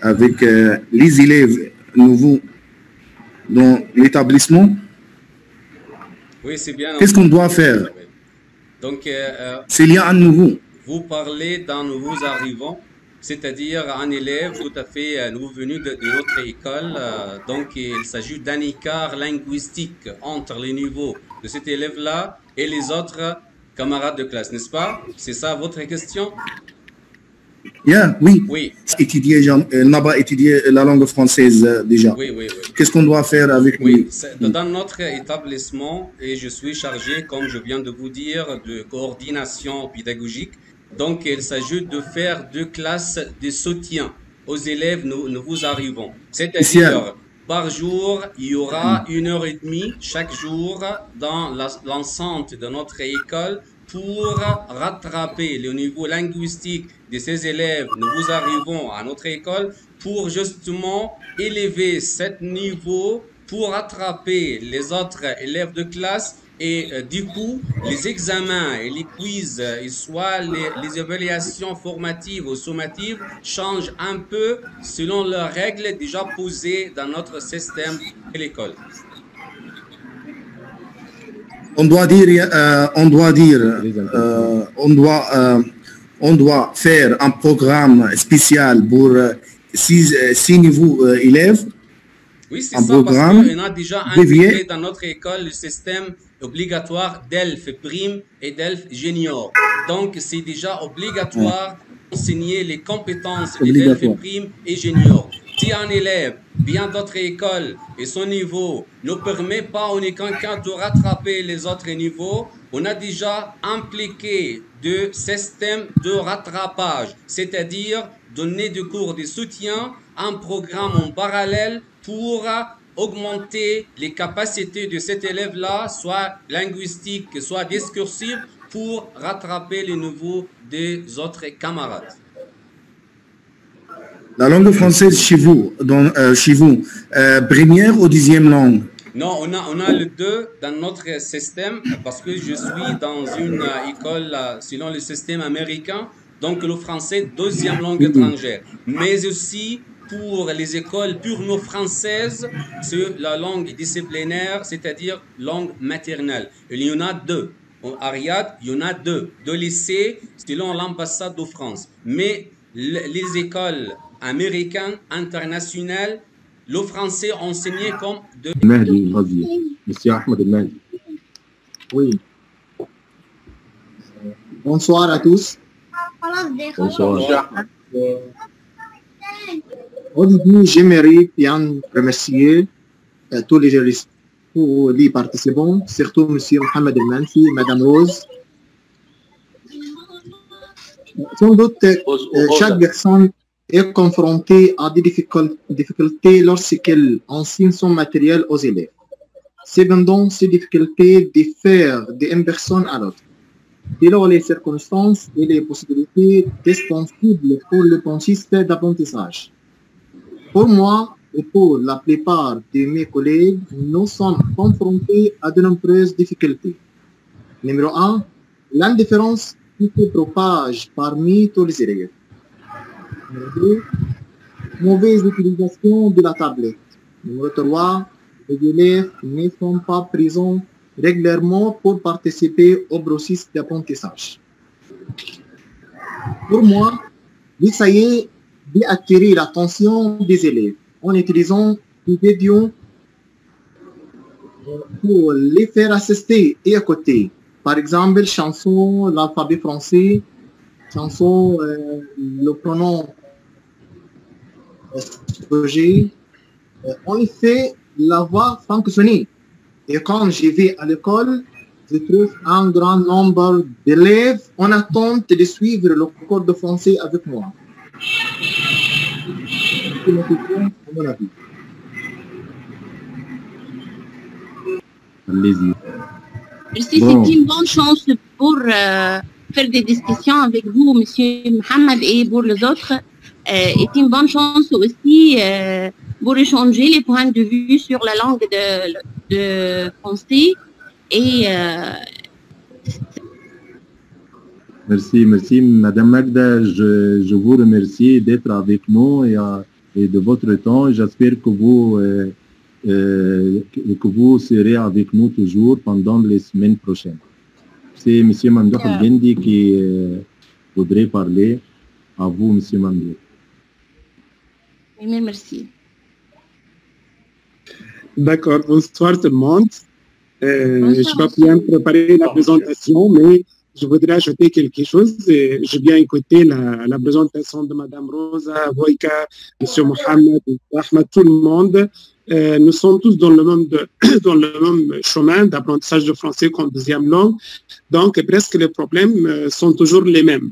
avec les élèves nouveaux dans l'établissement? Oui, c'est bien. Qu'est-ce qu'on doit faire? Donc, s'il y a un nouveau. vous parlez d'un nouveau arrivant, c'est-à-dire un élève tout à fait nouveau venu de notre école. Donc, il s'agit d'un écart linguistique entre les niveaux de cet élève-là et les autres camarades de classe, n'est-ce pas? C'est ça votre question? Yeah, oui. Oui. Il n'a pas étudié la langue française déjà. Oui, oui, oui. Qu'est-ce qu'on doit faire avec lui? Oui, dans notre établissement, et je suis chargé, comme je viens de vous dire, de coordination pédagogique. Donc, il s'agit de faire 2 classes de soutien aux élèves nouveaux arrivants. C'est-à-dire, par jour, il y aura 1h30 chaque jour dans l'enceinte de notre école pour rattraper le niveau linguistique de ces élèves nouveaux arrivants à notre école, pour justement élever ce niveau, pour rattraper les autres élèves de classe. Et du coup, les examens et les quiz, et soit les évaluations formatives ou sommatives, changent un peu selon leurs règles déjà posées dans notre système de l'école. On doit faire un programme spécial pour 6 nouveaux élèves. Oui, c'est ça, parce qu'on a déjà intégré dans notre école le système obligatoire DELF Prime et DELF Junior. Donc, c'est déjà obligatoire d'enseigner les compétences de DELF Prime et Junior. Si un élève vient d'autres écoles et son niveau ne permet pas en aucun cas de rattraper les autres niveaux, on a déjà impliqué de système de rattrapage, c'est-à-dire donner des cours de soutien, un programme en parallèle pour augmenter les capacités de cet élève-là, soit linguistiques, soit discursives, pour rattraper les niveaux des autres camarades. La langue française chez vous, première ou deuxième langue? Non, on a le 2 dans notre système, parce que je suis dans une école selon le système américain, donc le français deuxième langue étrangère, mais aussi pour les écoles purement françaises, c'est la langue disciplinaire, c'est-à-dire langue maternelle. Il y en a 2. À Riyad, il y en a 2 lycées selon l'ambassade de France. Mais les écoles américaines, internationales, le français enseigné comme de... Monsieur Ahmed El-Mahdi. Oui. Bonsoir à tous. Bonsoir. Au début, j'aimerais bien remercier tous les juristes, tous les participants, surtout M. Mohamed El-Mansi, Mme Rose. Sans doute, chaque personne est confrontée à des difficultés lorsqu'elle enseigne son matériel aux élèves. Cependant, ces difficultés diffèrent d'une personne à l'autre, selon les circonstances et les possibilités disponibles pour le consiste d'apprentissage. Pour moi et pour la plupart de mes collègues, nous sommes confrontés à de nombreuses difficultés. Numéro 1, l'indifférence qui se propage parmi tous les élèves. Numéro 2, mauvaise utilisation de la tablette. Numéro 3, les élèves ne sont pas présents régulièrement pour participer au processus d'apprentissage. Pour moi, l'essayer d'attirer l'attention des élèves en utilisant des vidéos pour les faire assister et écouter. Par exemple, chanson, l'alphabet français, chanson, le pronom sujet. En effet, la voix fonctionnait. Et quand j'y vais à l'école, je trouve un grand nombre d'élèves en attente de suivre le cours de français avec moi. C'est ma question, à mon avis. Allez-y. Merci, Bon. c'est une bonne chance pour faire des discussions avec vous, Monsieur Mohamed, et pour les autres. C'est une bonne chance aussi pour échanger les points de vue sur la langue de français. Et Merci, merci. Madame Magda, je vous remercie d'être avec nous et de votre temps. J'espère que vous serez avec nous toujours pendant les semaines prochaines. C'est M. Mamdouh Al-Gendi qui voudrait parler. À vous, M. Mamdouh. oui, merci. D'accord, bonsoir tout le monde. Bonsoir. Je vais bien préparer la présentation, mais je voudrais ajouter quelque chose. J'ai bien écouté la présentation de Mme Rosa, Voïka, M. Mohamed, Ahmed, tout le monde. Nous sommes tous dans le même chemin d'apprentissage de français comme deuxième langue. Donc, presque les problèmes sont toujours les mêmes.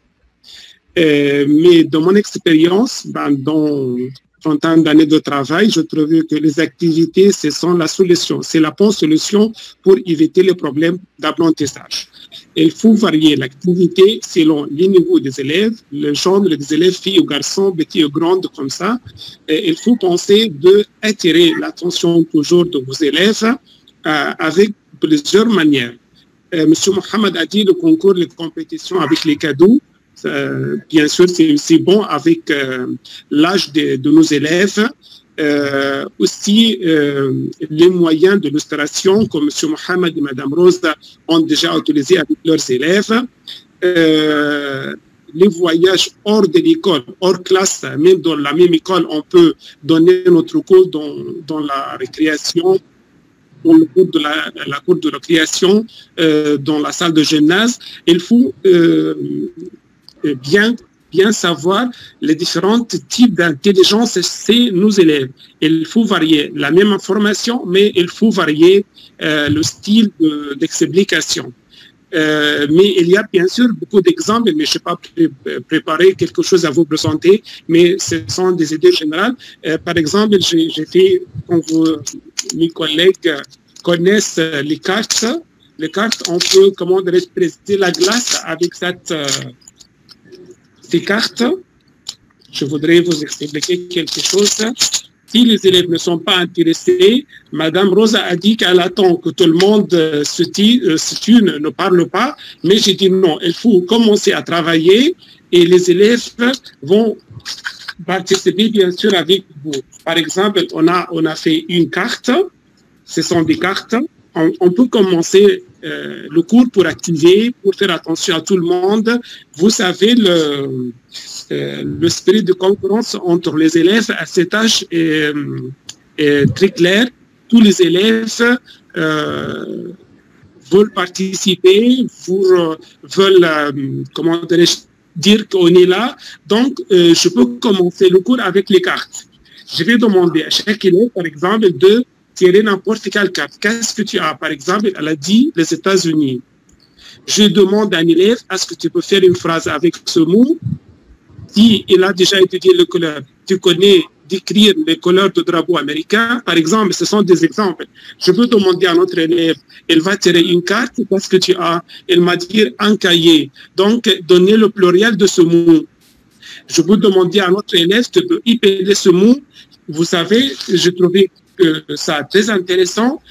Mais dans mon expérience, dans 30 ans d'années de travail, je trouve que les activités, ce sont la solution. C'est la bonne solution pour éviter les problèmes d'apprentissage. Il faut varier l'activité selon les niveaux des élèves, le genre des élèves, filles ou garçons, petits ou grandes, comme ça. Et il faut penser d'attirer l'attention toujours de vos élèves avec plusieurs manières. Monsieur Mohamed a dit le concours, les compétitions avec les cadeaux. Bien sûr, c'est bon avec l'âge de nos élèves. Aussi, les moyens d'illustration, comme M. Mohamed et Mme Rosa ont déjà utilisé avec leurs élèves. Les voyages hors de l'école, hors classe, même dans la même école, on peut donner notre cours dans la récréation, dans le cours de la cour de récréation, dans la salle de gymnase. Il faut bien savoir les différents types d'intelligence chez nos élèves. Il faut varier la même information, mais il faut varier le style d'explication. Mais il y a bien sûr beaucoup d'exemples, mais je n'ai pas préparé quelque chose à vous présenter, mais ce sont des idées générales. Par exemple, j'ai fait, comme mes collègues connaissent les cartes. Les cartes, on peut, comment représenter la glace avec ces cartes. Je voudrais vous expliquer quelque chose. Si les élèves ne sont pas intéressés, Madame Rosa a dit qu'elle attend que tout le monde se tue, ne parle pas, mais j'ai dit non, il faut commencer à travailler et les élèves vont participer bien sûr avec vous. Par exemple, on a fait une carte, ce sont des cartes, on peut commencer le cours pour activer, pour faire attention à tout le monde. Vous savez, l'esprit de concurrence entre les élèves à cet âge est très clair. Tous les élèves veulent participer, veulent, comment dire qu'on est là. Donc, je peux commencer le cours avec les cartes. Je vais demander à chaque élève, par exemple, de tirer n'importe quelle carte. Qu'est-ce que tu as? Par exemple, elle a dit les États-Unis. Je demande à un élève, est-ce que tu peux faire une phrase avec ce mot? Si il a déjà étudié le couleur, tu connais d'écrire les couleurs du drapeau américain, par exemple, ce sont des exemples. Je peux demander à notre élève, elle va tirer une carte, qu'est-ce que tu as? Elle m'a dit un cahier. Donc, donner le pluriel de ce mot. Je peux demander à notre élève de épeler ce mot. Vous savez, je trouvais ça très intéressant.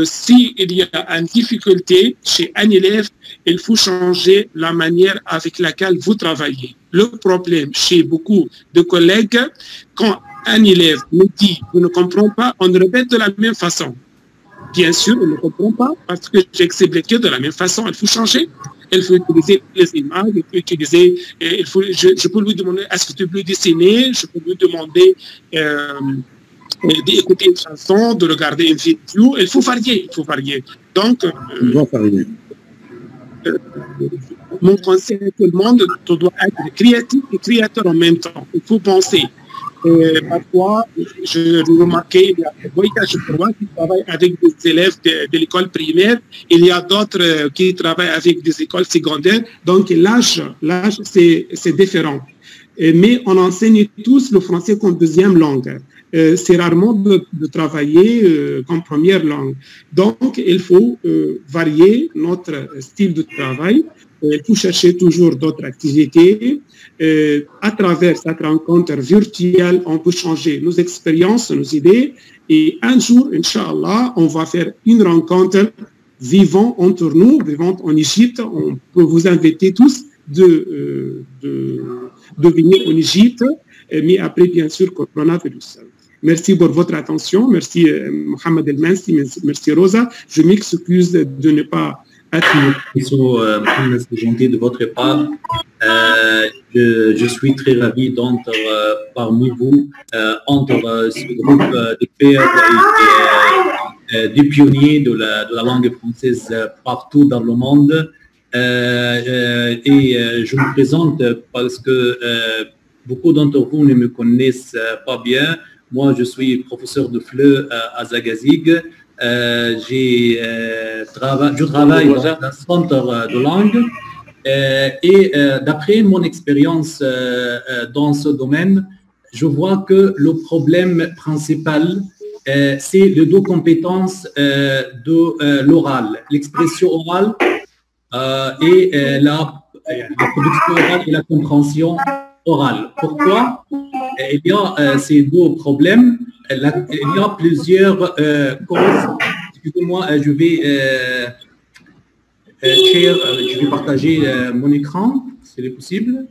S'il y a une difficulté chez un élève, il faut changer la manière avec laquelle vous travaillez. Le problème chez beaucoup de collègues, quand un élève me dit « je ne comprends pas », on répète de la même façon. Bien sûr, on ne comprend pas parce que j'ai expliqué de la même façon. Il faut changer. Il faut utiliser les images, il faut utiliser, je peux lui demander « est-ce que tu peux dessiner ?» Je peux lui demander d'écouter une chanson, de regarder une vidéo. Il faut varier, Donc, mon conseil à tout le monde, tu dois être créatif et créateur en même temps. Il faut penser Parfois, je remarquais, il y a Boïka, je crois, qui travaille avec des élèves de l'école primaire. Il y a d'autres qui travaillent avec des écoles secondaires. Donc, l'âge, c'est différent. Mais on enseigne tous le français comme deuxième langue. C'est rarement de travailler comme première langue. Donc, il faut varier notre style de travail. Il faut chercher toujours d'autres activités. À travers cette rencontre virtuelle, on peut changer nos expériences, nos idées. Et un jour, Inch'Allah, on va faire une rencontre vivant entre nous, vivant en Égypte. On peut vous inviter tous de venir en Égypte, mais après, bien sûr, coronavirus. Merci pour votre attention. Merci Mohamed El Mansi, merci Rosa. Je m'excuse de ne pas être... Mohamed, c'est gentil de votre part. Je suis très ravi d'entrer parmi vous, entre ce groupe d'experts et des pionniers de la langue française partout dans le monde. Je me présente parce que beaucoup d'entre vous ne me connaissent pas bien. Moi, je suis professeur de FLE à Zagazig. Je travaille dans un centre de langue d'après mon expérience dans ce domaine, je vois que le problème principal, c'est les deux compétences de l'oral, l'expression orale et la production orale et la compréhension orale. Pourquoi? Il y a ces deux problèmes. Il y a plusieurs causes. Excusez-moi, je vais partager mon écran, si c'est possible.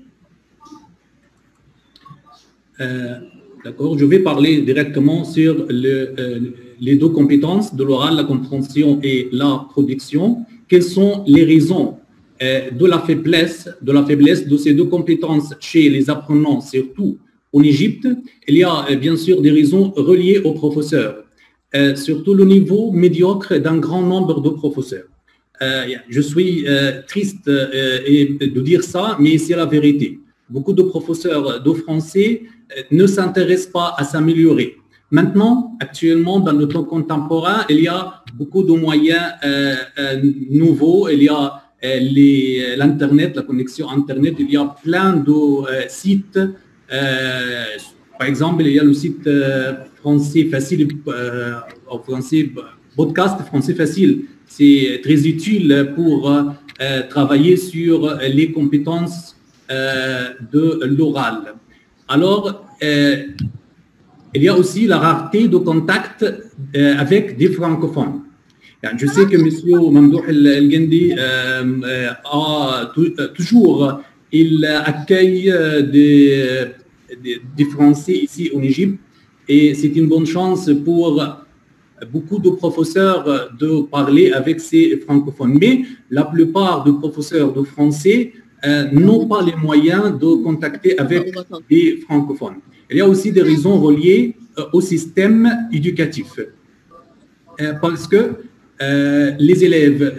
D'accord, je vais parler directement sur les deux compétences de l'oral, la compréhension et la production. Quelles sont les raisons de la faiblesse de ces deux compétences chez les apprenants, surtout en Égypte? Il y a bien sûr des raisons reliées aux professeurs, surtout le niveau médiocre d'un grand nombre de professeurs. Je suis triste de dire ça, mais c'est la vérité. Beaucoup de professeurs de français ne s'intéressent pas à s'améliorer. Maintenant, actuellement, dans le temps contemporain, il y a beaucoup de moyens nouveaux. Il y a l'Internet, la connexion Internet. Il y a plein de sites. Par exemple, il y a le site Français Facile, en français, podcast Français Facile. C'est très utile pour travailler sur les compétences de l'oral. Alors, il y a aussi la rareté de contact avec des francophones. Je sais que M. Mamdouh El-Gendi a toujours, il accueille des Français ici en Égypte et c'est une bonne chance pour beaucoup de professeurs de parler avec ces francophones. Mais la plupart des professeurs de français n'ont pas les moyens de contacter avec des francophones. Il y a aussi des raisons reliées au système éducatif. Parce que les élèves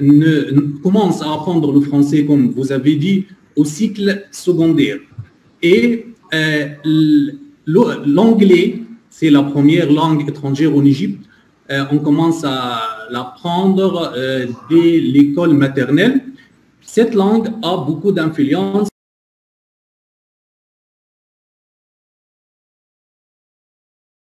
commencent à apprendre le français, comme vous avez dit, au cycle secondaire. Et l'anglais, c'est la première langue étrangère en Égypte. On commence à l'apprendre dès l'école maternelle. Cette langue a beaucoup d'influence